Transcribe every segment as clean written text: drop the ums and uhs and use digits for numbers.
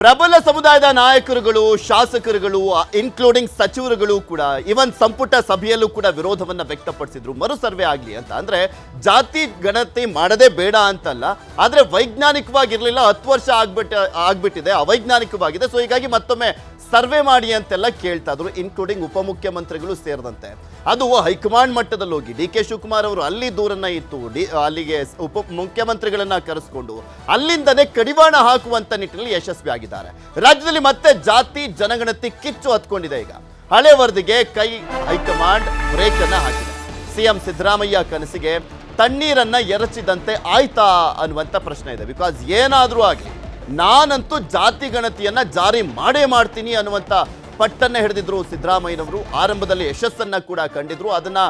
ಪ್ರಬಲ ಸಮುದಾಯದ ನಾಯಕರುಗಳು, ಶಾಸಕರುಗಳು, ಇನ್ಕ್ಲೂಡಿಂಗ್ ಸಚಿವರುಗಳು ಕೂಡ ಇವನ್ ಸಂಪುಟ ಸಭೆಯಲ್ಲೂ ಕೂಡ ವಿರೋಧವನ್ನ ವ್ಯಕ್ತಪಡಿಸಿದ್ರು. ಮರು ಸರ್ವೆ ಆಗಲಿ ಅಂತ. ಅಂದ್ರೆ ಜಾತಿ ಗಣತಿ ಮಾಡದೇ ಬೇಡ ಅಂತಲ್ಲ, ಆದ್ರೆ ವೈಜ್ಞಾನಿಕವಾಗಿರಲಿಲ್ಲ. 10 ವರ್ಷ ಆಗ್ಬಿಟ್ಟಿದೆ, ಅವೈಜ್ಞಾನಿಕವಾಗಿದೆ. ಸೊ ಹೀಗಾಗಿ ಮತ್ತೊಮ್ಮೆ ಸರ್ವೆ ಮಾಡಿ ಅಂತೆಲ್ಲ ಕೇಳ್ತಾ ಇದ್ರು, ಇನ್ಕ್ಲೂಡಿಂಗ್ ಉಪಮುಖ್ಯಮಂತ್ರಿಗಳು ಸೇರಿದಂತೆ. ಅದು ಹೈಕಮಾಂಡ್ ಮಟ್ಟದಲ್ಲಿ ಹೋಗಿ ಡಿ ಕೆ ಶಿವಕುಮಾರ್ ಅವರು ಅಲ್ಲಿ ದೂರನ್ನ ಇತ್ತು, ಅಲ್ಲಿಗೆ ಮುಖ್ಯಮಂತ್ರಿಗಳನ್ನ ಕರೆಸ್ಕೊಂಡು ಅಲ್ಲಿಂದನೇ ಕಡಿವಾಣ ಹಾಕುವಂತ ನಿಟ್ಟಿನಲ್ಲಿ ಯಶಸ್ವಿ ಆಗಿದ್ದಾರೆ. ರಾಜ್ಯದಲ್ಲಿ ಮತ್ತೆ ಜಾತಿ ಜನಗಣತಿ ಕಿಚ್ಚು ಹತ್ಕೊಂಡಿದೆ. ಈಗ ಹಳೆ ವರದಿಗೆ ಹೈಕಮಾಂಡ್ ಬ್ರೇಕ್ ಅನ್ನ ಹಾಕಿದೆ. ಸಿಎಂ ಸಿದ್ದರಾಮಯ್ಯ ಕನಸಿಗೆ ತಣ್ಣೀರನ್ನ ಎರಚಿದಂತೆ ಆಯ್ತಾ ಅನ್ನುವಂತ ಪ್ರಶ್ನೆ ಇದೆ. ಬಿಕಾಸ್ ಏನಾದ್ರೂ ಆಗಲಿ, ನಾನಂತೂ ಜಾತಿ ಗಣತಿಯನ್ನ ಜಾರಿ ಮಾಡೇ ಮಾಡ್ತೀನಿ ಅನ್ನುವಂತ ಪಟ್ಟನ್ನ ಹಿಡಿದಿದ್ರು ಸಿದ್ದರಾಮಯ್ಯನವರು. ಆರಂಭದಲ್ಲಿ ಯಶಸ್ಸನ್ನ ಕೂಡ ಕಂಡಿದ್ರು. ಅದನ್ನ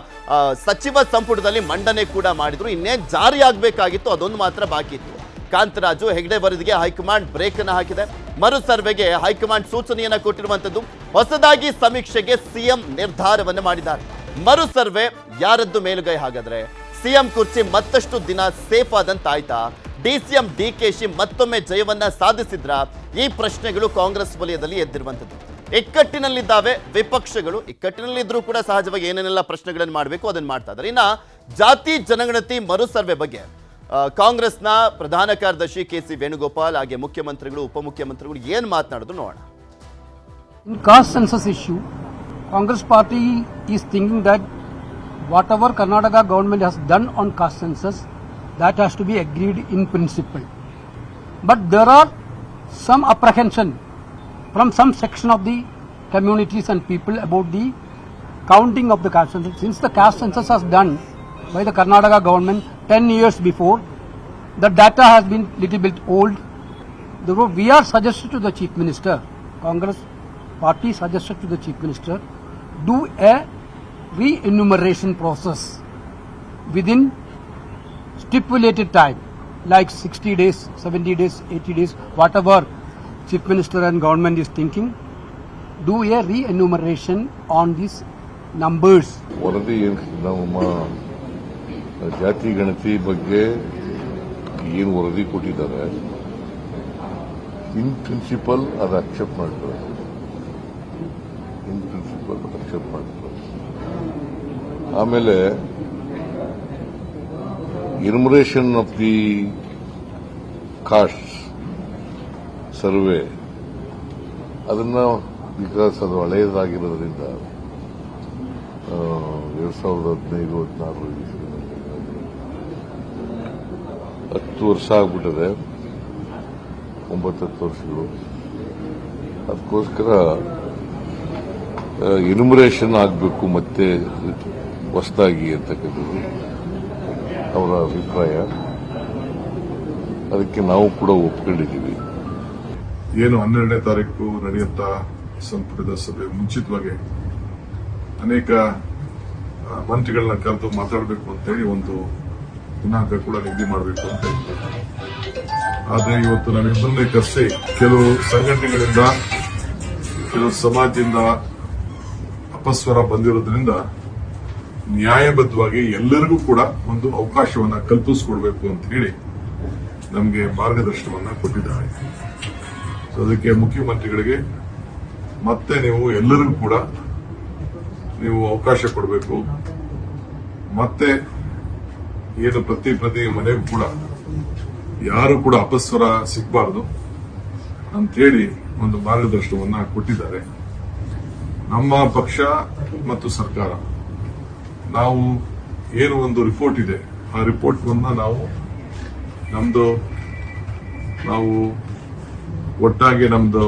ಸಚಿವ ಸಂಪುಟದಲ್ಲಿ ಮಂಡನೆ ಕೂಡ ಮಾಡಿದ್ರು. ಇನ್ನೇನು ಜಾರಿ ಆಗಬೇಕಾಗಿತ್ತು, ಅದೊಂದು ಮಾತ್ರ ಬಾಕಿ ಇತ್ತು. ಕಾಂತರಾಜು ಹೆಗ್ಡೆ ವರದಿಗೆ ಹೈಕಮಾಂಡ್ ಬ್ರೇಕ್ ಅನ್ನು ಹಾಕಿದೆ. ಮರು ಸರ್ವೆಗೆ ಹೈಕಮಾಂಡ್ ಸೂಚನೆಯನ್ನ ಕೊಟ್ಟಿರುವಂತದ್ದು. ಹೊಸದಾಗಿ ಸಮೀಕ್ಷೆಗೆ ಸಿಎಂ ನಿರ್ಧಾರವನ್ನು ಮಾಡಿದ್ದಾರೆ. ಮರು ಸರ್ವೆ ಯಾರದ್ದು ಮೇಲುಗೈ? ಹಾಗಾದ್ರೆ ಸಿಎಂ ಕುರ್ಚಿ ಮತ್ತಷ್ಟು ದಿನ ಸೇಫ್ ಆದಂತಾಯ್ತಾ? ಡಿಸಿಎಂ ಡಿಕೆಶಿ ಮತ್ತೊಮ್ಮೆ ಜಯವನ್ನ ಸಾಧಿಸಿದ್ರ? ಈ ಪ್ರಶ್ನೆಗಳು ಕಾಂಗ್ರೆಸ್ ವಲಯದಲ್ಲಿ ಎದ್ದಿರುವಂತದ್ದು. ಇಕ್ಕಟ್ಟಿನಲ್ಲಿದ್ದಾವೆ ವಿಪಕ್ಷಗಳು. ಇಕ್ಕಟ್ಟಿನಲ್ಲಿದ್ರೂ ಕೂಡ ಸಹಜವಾಗಿ ಏನೇನೆಲ್ಲ ಪ್ರಶ್ನೆಗಳನ್ನು ಮಾಡಬೇಕು ಅದನ್ನು ಮಾಡ್ತಾ ಇದ್ದಾರೆ. ಇನ್ನ ಜಾತಿ ಜನಗಣತಿ ಮರು ಸರ್ವೆ ಬಗ್ಗೆ ಕಾಂಗ್ರೆಸ್ನ ಪ್ರಧಾನ ಕಾರ್ಯದರ್ಶಿ ಕೆ.ಸಿ. ವೇಣುಗೋಪಾಲ್ ಹಾಗೆ ಮುಖ್ಯಮಂತ್ರಿಗಳು ಉಪಮುಖ್ಯಮಂತ್ರಿಗಳು ಏನ್ ಮಾತನಾಡಿದ್ರು ನೋಡೋಣ. In caste census issue, Congress party is thinking that whatever Karnataka government has done on caste census, that has to be agreed in principle. But there are some apprehension from some section of the communities and people about the counting of the caste census. Since the caste census was done by the Karnataka government 10 years before, the data has been little bit old. Therefore, we are suggested to the Chief Minister, Congress party suggested to the Chief Minister, do a re-enumeration process within stipulated time, like 60 days, 70 days, 80 days, whatever Chief Minister and government is thinking. Do a re-enumeration on these numbers. ವರದಿ ನಮ್ಮ ಜಾತಿ ಗಣತಿ ಬಗ್ಗೆ ಏನು ವರದಿ ಕೊಟ್ಟಿದ್ದಾರೆ, in principle ಅದು accept ಮಾಡ್ತಾರೆ. ಇನ್ ಪ್ರಿನ್ಸಿಪಲ್ ಅಕ್ಸೆಪ್ಟ್ ಮಾಡ್ತಾರೆ. ಆಮೇಲೆ enumeration of the cost survey ಅದನ್ನ ಬಿಕಾಸ್ ಅದು ಹಳೆಯದಾಗಿರೋದ್ರಿಂದ 2015-16 10 ವರ್ಷ ಆಗ್ಬಿಟ್ಟಿದೆ, 9-10 ವರ್ಷಗಳು. ಅದಕ್ಕೋಸ್ಕರ ಎನ್ಯುಮರೇಷನ್ ಆಗಬೇಕು ಮತ್ತೆ ಹೊಸದಾಗಿ ಅಂತಕ್ಕಂಥದ್ದು ಅವರ ಅಭಿಪ್ರಾಯ. ಅದಕ್ಕೆ ನಾವು ಕೂಡ ಒಪ್ಕೊಂಡಿದ್ದೀವಿ. ಏನು 12ನೇ ತಾರೀಕು ನಡೆಯುತ್ತಾ ಸಂಪುಟದ ಸಭೆ ಮುಂಚಿತವಾಗಿ ಅನೇಕ ಮಂತ್ರಿಗಳನ್ನ ಕರೆದು ಮಾತಾಡಬೇಕು ಅಂತೇಳಿ ಒಂದು ದಿನಾಂಕ ಕೂಡ ನಿಗದಿ ಮಾಡಬೇಕು ಅಂತ ಇತ್ತು. ಆದ್ರೆ ಇವತ್ತು ನಾವಿಬ್ಬರನ್ನೇ ಕರೆಸಿ ಕೆಲವು ಸಂಘಟನೆಗಳಿಂದ, ಕೆಲವು ಸಮಾಜದಿಂದ ಅಪಸ್ವರ ಬಂದಿರೋದ್ರಿಂದ ನ್ಯಾಯಬದ್ಧವಾಗಿ ಎಲ್ಲರಿಗೂ ಕೂಡ ಒಂದು ಅವಕಾಶವನ್ನ ಕಲ್ಪಿಸಿಕೊಡ್ಬೇಕು ಅಂತ ಹೇಳಿ ನಮಗೆ ಮಾರ್ಗದರ್ಶನವನ್ನ ಕೊಟ್ಟಿದ್ದಾರೆ. ಅದಕ್ಕೆ ಮುಖ್ಯಮಂತ್ರಿಗಳಿಗೆ ಮತ್ತೆ ನೀವು ಎಲ್ಲರಿಗೂ ಕೂಡ ನೀವು ಅವಕಾಶ ಕೊಡಬೇಕು. ಮತ್ತೆ ಏನು ಪ್ರತಿ ಮನೆಗೂ ಕೂಡ ಯಾರು ಕೂಡ ಅಪಸ್ವರ ಸಿಗಬಾರದು ಅಂತೇಳಿ ಒಂದು ಮಾರ್ಗದರ್ಶನವನ್ನ ಕೊಟ್ಟಿದ್ದಾರೆ. ನಮ್ಮ ಪಕ್ಷ ಮತ್ತು ಸರ್ಕಾರ ನಾವು ಏನು ಒಂದು ರಿಪೋರ್ಟ್ ಇದೆ, ಆ ರಿಪೋರ್ಟ್ ನಾವು ಒಟ್ಟಾಗಿ ನಮ್ದು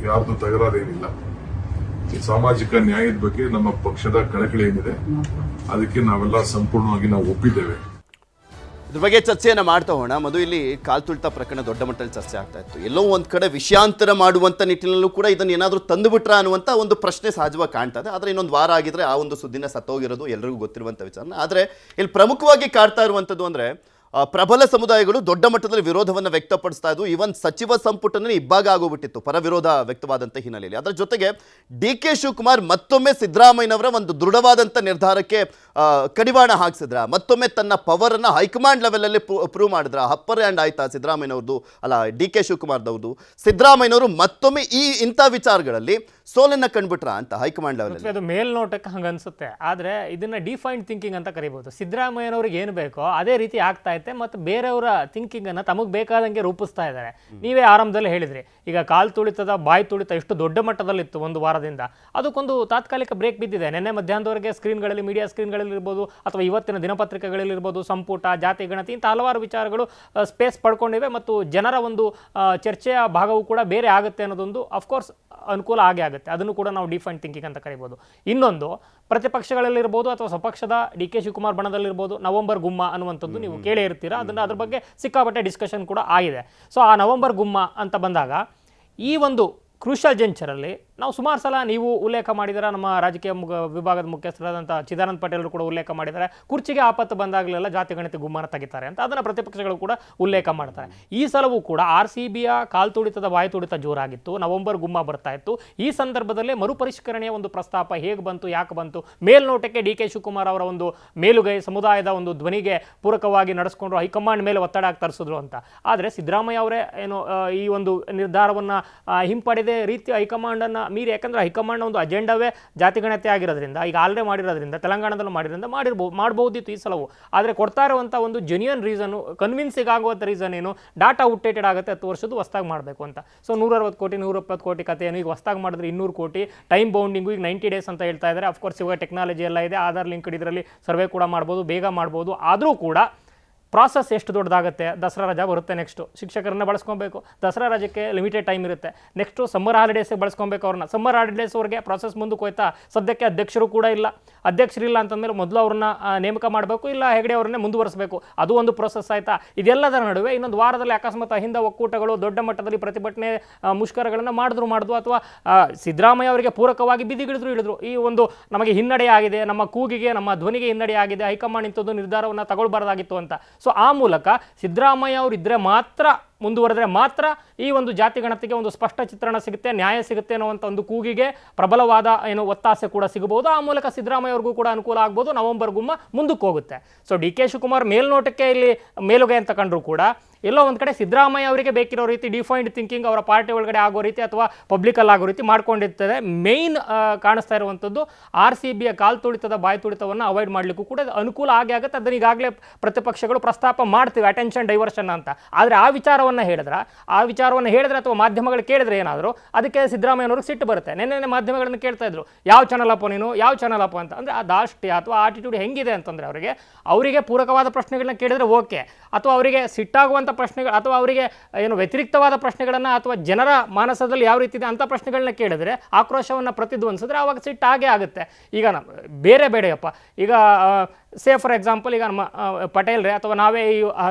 ಯಾರ್ದು ತಕರಾರೇನಿಲ್ಲ. ಸಾಮಾಜಿಕ ನ್ಯಾಯದ ಬಗ್ಗೆ ನಮ್ಮ ಪಕ್ಷದ ಕಳಕಳಿ ಏನಿದೆ ಅದಕ್ಕೆ ನಾವೆಲ್ಲ ಸಂಪೂರ್ಣವಾಗಿ ನಾವು ಒಪ್ಪಿದ್ದೇವೆ. ಇದ್ರ ಬಗ್ಗೆ ಚರ್ಚೆಯನ್ನ ಮಾಡ್ತಾ ಹೋಗೋಣ. ಮಧು, ಇಲ್ಲಿ ಕಾಲ್ತುಳಿತ ಪ್ರಕರಣ ದೊಡ್ಡ ಮಟ್ಟದಲ್ಲಿ ಚರ್ಚೆ ಆಗ್ತಾ ಇತ್ತು. ಎಲ್ಲೋ ಒಂದ್ ಕಡೆ ವಿಷಯಾಂತರ ಮಾಡುವಂತ ನಿಟ್ಟಿನಲ್ಲೂ ಕೂಡ ಇದನ್ನ ಏನಾದ್ರೂ ತಂದುಬಿಟ್ರ ಅನ್ನುವಂತ ಒಂದು ಪ್ರಶ್ನೆ ಸಹಜವಾಗಿ ಕಾಣ್ತಾ ಇದೆ. ಆದ್ರೆ ಇನ್ನೊಂದು ವಾರ ಆಗಿದ್ರೆ ಆ ಒಂದು ಸುದ್ದಿನ ಸತ್ತೋಗಿರೋದು ಎಲ್ಲರಿಗೂ ಗೊತ್ತಿರುವಂತ ವಿಚಾರ. ಆದ್ರೆ ಇಲ್ಲಿ ಪ್ರಮುಖವಾಗಿ ಕಾಡ್ತಾ ಇರುವಂತದ್ದು ಅಂದ್ರೆ ಪ್ರಬಲ ಸಮುದಾಯಗಳು ದೊಡ್ಡ ಮಟ್ಟದಲ್ಲಿ ವಿರೋಧವನ್ನು ವ್ಯಕ್ತಪಡಿಸ್ತಾ ಇದ್ವು. ಈವನ್ ಸಚಿವ ಸಂಪುಟನೇ ಇಬ್ಬಾಗ ಆಗೋಗ್ಬಿಟ್ಟಿತ್ತು ಪರ ವಿರೋಧ ವ್ಯಕ್ತವಾದಂಥ ಹಿನ್ನೆಲೆಯಲ್ಲಿ. ಅದರ ಜೊತೆಗೆ ಡಿ ಕೆ ಶಿವಕುಮಾರ್ ಮತ್ತೊಮ್ಮೆ ಸಿದ್ದರಾಮಯ್ಯನವರ ಒಂದು ದೃಢವಾದಂಥ ನಿರ್ಧಾರಕ್ಕೆ ಕಡಿವಾಣ ಹಾಕ್ಸಿದ್ರ, ಮತ್ತೊಮ್ಮೆ ತನ್ನ ಪವರನ್ನು ಹೈಕಮಾಂಡ್ ಲೆವೆಲಲ್ಲಿ ಪ್ರೂವ್ ಮಾಡಿದ್ರ. ಅಪ್ಪರ್ ಹ್ಯಾಂಡ್ ಆಯ್ತಾ ಸಿದ್ದರಾಮಯ್ಯನವ್ರದ್ದು, ಅಲ್ಲ ಡಿ ಕೆ ಶಿವಕುಮಾರ್ದವ್ರದ್ದು? ಸಿದ್ದರಾಮಯ್ಯನವರು ಮತ್ತೊಮ್ಮೆ ಇಂಥ ವಿಚಾರಗಳಲ್ಲಿ ಸೋಲನ್ನ ಕಂಡುಬಿಟ್ರ ಅಂತ ಹೈಕಮಾಂಡ್ ಲೆವೆಲ್? ಅದು ಮೇಲ್ನೋಟಕ್ಕೆ ಹಂಗೆ ಅನ್ಸುತ್ತೆ, ಆದರೆ ಇದನ್ನ ಡಿಫೈನ್ಡ್ ಥಿಂಕಿಂಗ್ ಅಂತ ಕರಿಬಹುದು. ಸಿದ್ದರಾಮಯ್ಯನವ್ರಿಗೆ ಏನು ಬೇಕೋ ಅದೇ ರೀತಿ ಆಗ್ತಾ ಐತೆ, ಮತ್ತು ಬೇರೆಯವರ ಥಿಂಕಿಂಗ್ ಅನ್ನ ತಮಗೆ ಬೇಕಾದಂಗೆ ರೂಪಿಸ್ತಾ ಇದ್ದಾರೆ. ನೀವೇ ಆರಂಭದಲ್ಲಿ ಹೇಳಿದ್ರಿ, ಈಗ ಕಾಲ್ ತುಳಿತದ ಬಾಯಿ ತುಳಿತ ಎಷ್ಟು ದೊಡ್ಡ ಮಟ್ಟದಲ್ಲಿತ್ತು ಒಂದು ವಾರದಿಂದ, ಅದಕ್ಕೊಂದು ತಾತ್ಕಾಲಿಕ ಬ್ರೇಕ್ ಬಿದ್ದಿದೆ. ನಿನ್ನೆ ಮಧ್ಯಾಹ್ನದವರೆಗೆ ಸ್ಕ್ರೀನ್ಗಳಲ್ಲಿ, ಮೀಡಿಯಾ ಸ್ಕ್ರೀನ್ಗಳಲ್ಲಿ ಇರ್ಬೋದು ಅಥವಾ ಇವತ್ತಿನ ದಿನಪತ್ರಿಕೆಗಳಲ್ಲಿ ಇರ್ಬೋದು, ಸಂಪುಟ, ಜಾತಿ ಗಣತಿ ಇಂಥ ಹಲವಾರು ವಿಚಾರಗಳು ಸ್ಪೇಸ್ ಪಡ್ಕೊಂಡಿವೆ ಮತ್ತು ಜನರ ಒಂದು ಚರ್ಚೆಯ ಭಾಗವೂ ಕೂಡ ಬೇರೆ ಆಗುತ್ತೆ ಅನ್ನೋದೊಂದು ಅಫ್ಕೋರ್ಸ್ ಅನುಕೂಲ ಆಗೇ ಆಗುತ್ತೆ. ಅದನ್ನು ಕೂಡ ನಾವು ಡಿಫೈನ್ ಥಿಂಕಿಂಗ್ ಅಂತ ಕರಿಬೋದು. ಇನ್ನೊಂದು, ಪ್ರತಿಪಕ್ಷಗಳಲ್ಲಿರ್ಬೋದು ಅಥವಾ ಸ್ವಪಕ್ಷದ ಡಿ ಕೆ ಶಿವಕುಮಾರ್ ಬಣದಲ್ಲಿರ್ಬೋದು ನವೆಂಬರ್ ಗುಮ್ಮ ಅನ್ನುವಂಥದ್ದು ನೀವು ಕೇಳೇ ಇರ್ತೀರಾ. ಅದ್ರ ಬಗ್ಗೆ ಸಿಕ್ಕಾಪಟ್ಟೆ ಡಿಸ್ಕಷನ್ ಕೂಡ ಆಗಿದೆ. ಸೊ ಆ ನವೆಂಬರ್ ಗುಮ್ಮ ಅಂತ ಬಂದಾಗ ಈ ಒಂದು ಕ್ರೂಷಲ್ ಜಂಚರಲ್ಲಿ ನಾವು ಸುಮಾರು ಸಲ ನೀವು ಉಲ್ಲೇಖ ಮಾಡಿದರೆ, ನಮ್ಮ ರಾಜಕೀಯ ವಿಭಾಗದ ಮುಖ್ಯಸ್ಥರಾದಂಥ ಚಿದಾನಂದ ಪಟೇಲರು ಕೂಡ ಉಲ್ಲೇಖ ಮಾಡಿದ್ದಾರೆ, ಕುರ್ಚಿಗೆ ಆಪತ್ತು ಬಂದಾಗಲೆಲ್ಲ ಜಾತಿ ಗಣತಿ ಗುಮ್ಮನ ತೆಗಿತಾರೆ ಅಂತ. ಅದನ್ನು ಪ್ರತಿಪಕ್ಷಗಳು ಕೂಡ ಉಲ್ಲೇಖ ಮಾಡ್ತಾರೆ. ಈ ಸಲವೂ ಕೂಡ RCBಯ ಕಾಲ್ ತುಳಿತದ ಬಾಯಿ ತುಳಿತ ಜೋರಾಗಿತ್ತು, ನವೆಂಬರ್ ಗುಮ್ಮ ಬರ್ತಾ ಇತ್ತು. ಈ ಸಂದರ್ಭದಲ್ಲೇ ಮರುಪರಿಷ್ಕರಣೆಯ ಒಂದು ಪ್ರಸ್ತಾಪ ಹೇಗೆ ಬಂತು, ಯಾಕೆ ಬಂತು? ಮೇಲ್ನೋಟಕ್ಕೆ ಡಿ ಕೆ ಶಿವಕುಮಾರ್ ಅವರ ಒಂದು ಮೇಲುಗೈ ಸಮುದಾಯದ ಒಂದು ಧ್ವನಿಗೆ ಪೂರಕವಾಗಿ ನಡೆಸ್ಕೊಂಡ್ರು, ಹೈಕಮಾಂಡ್ ಮೇಲೆ ಒತ್ತಡ ತರಿಸಿದ್ರು ಅಂತ. ಆದರೆ ಸಿದ್ದರಾಮಯ್ಯ ಅವರೇ ಏನು ಈ ಒಂದು ನಿರ್ಧಾರವನ್ನು ಹಿಂಪಡೆದ ರೀತಿ ಹೈಕಮಾಂಡನ್ನು ಮೀರಿ, ಯಾಕಂದ್ರೆ ಹೈಕಮಾಂಡ್ ಒಂದು ಅಜೆಂಡವೇ ಜಾತಿಗಣತೆ ಆಗಿರೋದ್ರಿಂದ, ಈಗ ಆಲ್ರೆಡಿ ಮಾಡಿರೋದ್ರಿಂದ, ತೆಲಂಗಾಣದಲ್ಲೂ ಮಾಡಿರೋದ್ರಿಂದ ಮಾಡ್ಬೋದಿತ್ತು ಈ ಸಲವು. ಆದರೆ ಕೊಡ್ತಾ ಇರುವಂಥ ಒಂದು ಜೆನ್ಯೂನ್ ರೀಸನ್ನು, ಕನ್ವಿನ್ಸಿಂಗ್ ಆಗುವಂಥ ರೀಸನ್ ಏನು, ಡಾಟಾ ಔಟ್ಡೇಟೆಡ್ ಆಗುತ್ತೆ, 10 ವರ್ಷದ್ದು ಹೊಸ್ದಾಗಿ ಮಾಡಬೇಕು ಅಂತ. ಸೊ 160 ಕೋಟಿ 170 ಕೋಟಿ ಕಥೆಯನ್ನು ಈಗ ಹೊಸ್ದಾಗಿ ಮಾಡಿದ್ರೆ 200 ಕೋಟಿ, ಟೈಮ್ ಬೌಂಡಿಂಗು ಈಗ 90 ಡೇಸ್ ಅಂತ ಹೇಳ್ತಾ ಇದ್ದಾರೆ. ಅಫ್ಕೋರ್ಸ್ ಇವಾಗ ಟೆಕ್ನಾಲಜಿ ಎಲ್ಲ ಇದೆ, ಆಧಾರ್ ಲಿಂಕ್ಡ್ ಇದರಲ್ಲಿ ಸರ್ವೆ ಕೂಡ ಮಾಡ್ಬೋದು, ಬೇಗ ಮಾಡ್ಬೋದು. ಆದರೂ ಕೂಡ ಪ್ರಾಸೆಸ್ ಎಷ್ಟು ದೊಡ್ಡದಾಗುತ್ತೆ. ದಸರಾ ರಜಾ ಬರುತ್ತೆ, ನೆಕ್ಸ್ಟು ಶಿಕ್ಷಕರನ್ನ ಬಳಸ್ಕೊಬೇಕು, ದಸರಾ ರಜಕ್ಕೆ ಲಿಮಿಟೆಡ್ ಟೈಮ್ ಇರುತ್ತೆ, ನೆಕ್ಸ್ಟು ಸಮ್ಮರ್ ಹಾಲಿಡೇಸ್ಗೆ ಬಳಸ್ಕೊಬೇಕು ಅವ್ರನ್ನ. ಸಮ್ಮರ್ ಹಾಲಿಡೇಸ್ವರೆಗೆ ಪ್ರಾಸೆಸ್ ಮುಂದಕ್ಕೆ ಹೋಯ್ತಾ, ಸದ್ಯಕ್ಕೆ ಅಧ್ಯಕ್ಷರು ಕೂಡ ಇಲ್ಲ. ಅಧ್ಯಕ್ಷರಿಲ್ಲ ಅಂತಂದಮೇಲೆ ಮೊದಲು ಅವ್ರನ್ನ ನೇಮಕ ಮಾಡಬೇಕು, ಇಲ್ಲ ಹೆಗಡೆ ಅವ್ರನ್ನೇ ಮುಂದುವರಿಸಬೇಕು, ಅದು ಒಂದು ಪ್ರೊಸೆಸ್ ಆಯಿತಾ. ಇದೆಲ್ಲದರ ನಡುವೆ ಇನ್ನೊಂದು ವಾರದಲ್ಲಿ ಅಕಸ್ಮಾತ್ ಅಹಿಂದ ಒಕ್ಕೂಟಗಳು ದೊಡ್ಡ ಮಟ್ಟದಲ್ಲಿ ಪ್ರತಿಭಟನೆ ಮುಷ್ಕರಗಳನ್ನು ಮಾಡಿದ್ರು ಅಥವಾ ಸಿದ್ದರಾಮಯ್ಯ ಅವರಿಗೆ ಪೂರಕವಾಗಿ ಇಳಿದ್ರು. ಈ ಒಂದು ನಮಗೆ ಹಿನ್ನಡೆ ಆಗಿದೆ, ನಮ್ಮ ಕೂಗಿಗೆ, ನಮ್ಮ ಧ್ವನಿಗೆ ಹಿನ್ನಡೆ ಆಗಿದೆ, ಹೈಕಮಾಂಡ್ ಇಂಥದ್ದು ನಿರ್ಧಾರವನ್ನು ತಗೊಳ್ಬಾರ್ದಾಗಿತ್ತು ಅಂತ. ಸೊ ಆ ಮೂಲಕ ಸಿದ್ದರಾಮಯ್ಯ ಅವರು ಇದ್ರೆ ಮಾತ್ರ, ಮುಂದುವರೆದ್ರೆ ಮಾತ್ರ ಈ ಒಂದು ಜಾತಿ ಗಣತಿಗೆ ಒಂದು ಸ್ಪಷ್ಟ ಚಿತ್ರಣ ಸಿಗುತ್ತೆ, ನ್ಯಾಯ ಸಿಗುತ್ತೆ ಅನ್ನುವಂಥ ಒಂದು ಕೂಗಿಗೆ ಪ್ರಬಲವಾದ ಒತ್ತಾಸೆ ಕೂಡ ಸಿಗಬಹುದು. ಆ ಮೂಲಕ ಸಿದ್ದರಾಮಯ್ಯ ಅವ್ರಿಗೂ ಕೂಡ ಅನುಕೂಲ ಆಗ್ಬೋದು, ನವೆಂಬರ್ ಗುಮ್ಮ ಮುಂದಕ್ಕೆ ಹೋಗುತ್ತೆ. ಸೊ ಡಿ ಕೆ ಶಿವಕುಮಾರ್ ಮೇಲ್ನೋಟಕ್ಕೆ ಇಲ್ಲಿ ಮೇಲುಗೈ ಅಂತ ಕಂಡ್ರು ಕೂಡ ಎಲ್ಲೋ ಒಂದು ಕಡೆ ಸಿದ್ದರಾಮಯ್ಯ ಅವರಿಗೆ ಬೇಕಿರೋ ರೀತಿ ಡಿಫೈನ್ಡ್ ಥಿಂಕಿಂಗ್ ಅವರ ಪಾರ್ಟಿ ಒಳಗಡೆ ಆಗೋ ರೀತಿ ಅಥವಾ ಪಬ್ಲಿಕಲ್ಲಿ ಆಗೋ ರೀತಿ ಮಾಡ್ಕೊಂಡಿರ್ತದೆ. ಮೇಯ್ನ್ ಕಾಣಿಸ್ತಾ ಇರುವಂಥದ್ದು RCBಯ ಕಾಲ್ ತುಳಿತದ ಬಾಯಿ ತುಳಿತವನ್ನು ಅವಾಯ್ಡ್ ಮಾಡಲಿಕ್ಕೂ ಕೂಡ ಅನುಕೂಲ ಆಗುತ್ತೆ. ಅದನ್ನು ಈಗಾಗಲೇ ಪ್ರತಿಪಕ್ಷಗಳು ಪ್ರಸ್ತಾಪ ಮಾಡ್ತೀವಿ, ಅಟೆನ್ಷನ್ ಡೈವರ್ಷನ್ ಅಂತ. ಆದರೆ ಆ ವಿಚಾರವನ್ನು ಹೇಳಿದ್ರೆ ಅಥವಾ ಮಾಧ್ಯಮಗಳು ಕೇಳಿದ್ರೆ ಏನಾದರೂ ಅದಕ್ಕೆ ಸಿದ್ದರಾಮಯ್ಯನವ್ರಿಗೆ ಸಿಟ್ಟು ಬರುತ್ತೆ. ನೆನ್ನೆ ಮಾಧ್ಯಮಗಳನ್ನು ಕೇಳ್ತಾ ಇದ್ರು, ಯಾವ ಚಾನಲ್ ಅಪ್ಪ ನೀನು, ಯಾವ ಚಾನಲ್ ಅಪ್ಪ ಅಂತ. ಅಂದರೆ ಆ ದಾಷ್ಟ್ಯ ಅಥವಾ ಆಟಿಟ್ಯೂಡ್ ಹೆಂಗಿದೆ ಅಂತಂದರೆ ಅವರಿಗೆ ಪೂರಕವಾದ ಪ್ರಶ್ನೆಗಳನ್ನ ಕೇಳಿದ್ರೆ ಓಕೆ, ಅಥವಾ ಅವರಿಗೆ ಸಿಟ್ಟಾಗುವಂಥ ಪ್ರಶ್ನೆಗಳು ಅಥವಾ ಅವರಿಗೆ ವ್ಯತಿರಿಕ್ತವಾದ ಪ್ರಶ್ನೆಗಳನ್ನು ಅಥವಾ ಜನರ ಮಾನಸದಲ್ಲಿ ಯಾವ ರೀತಿ ಇದೆ ಅಂಥ ಪ್ರಶ್ನೆಗಳನ್ನ ಕೇಳಿದ್ರೆ, ಆಕ್ರೋಶವನ್ನು ಪ್ರತಿಧ್ವನಿಸಿದ್ರೆ ಆವಾಗ ಸಿಟ್ಟು ಹಾಗೆ ಆಗುತ್ತೆ. ಈಗ ಬೇಡೆಯಪ್ಪ, ಈಗ ಸೇ ಫಾರ್ ಎಕ್ಸಾಂಪಲ್, ಈಗ ನಮ್ಮ ಪಟೇಲ್ರೆ ಅಥವಾ ನಾವೇ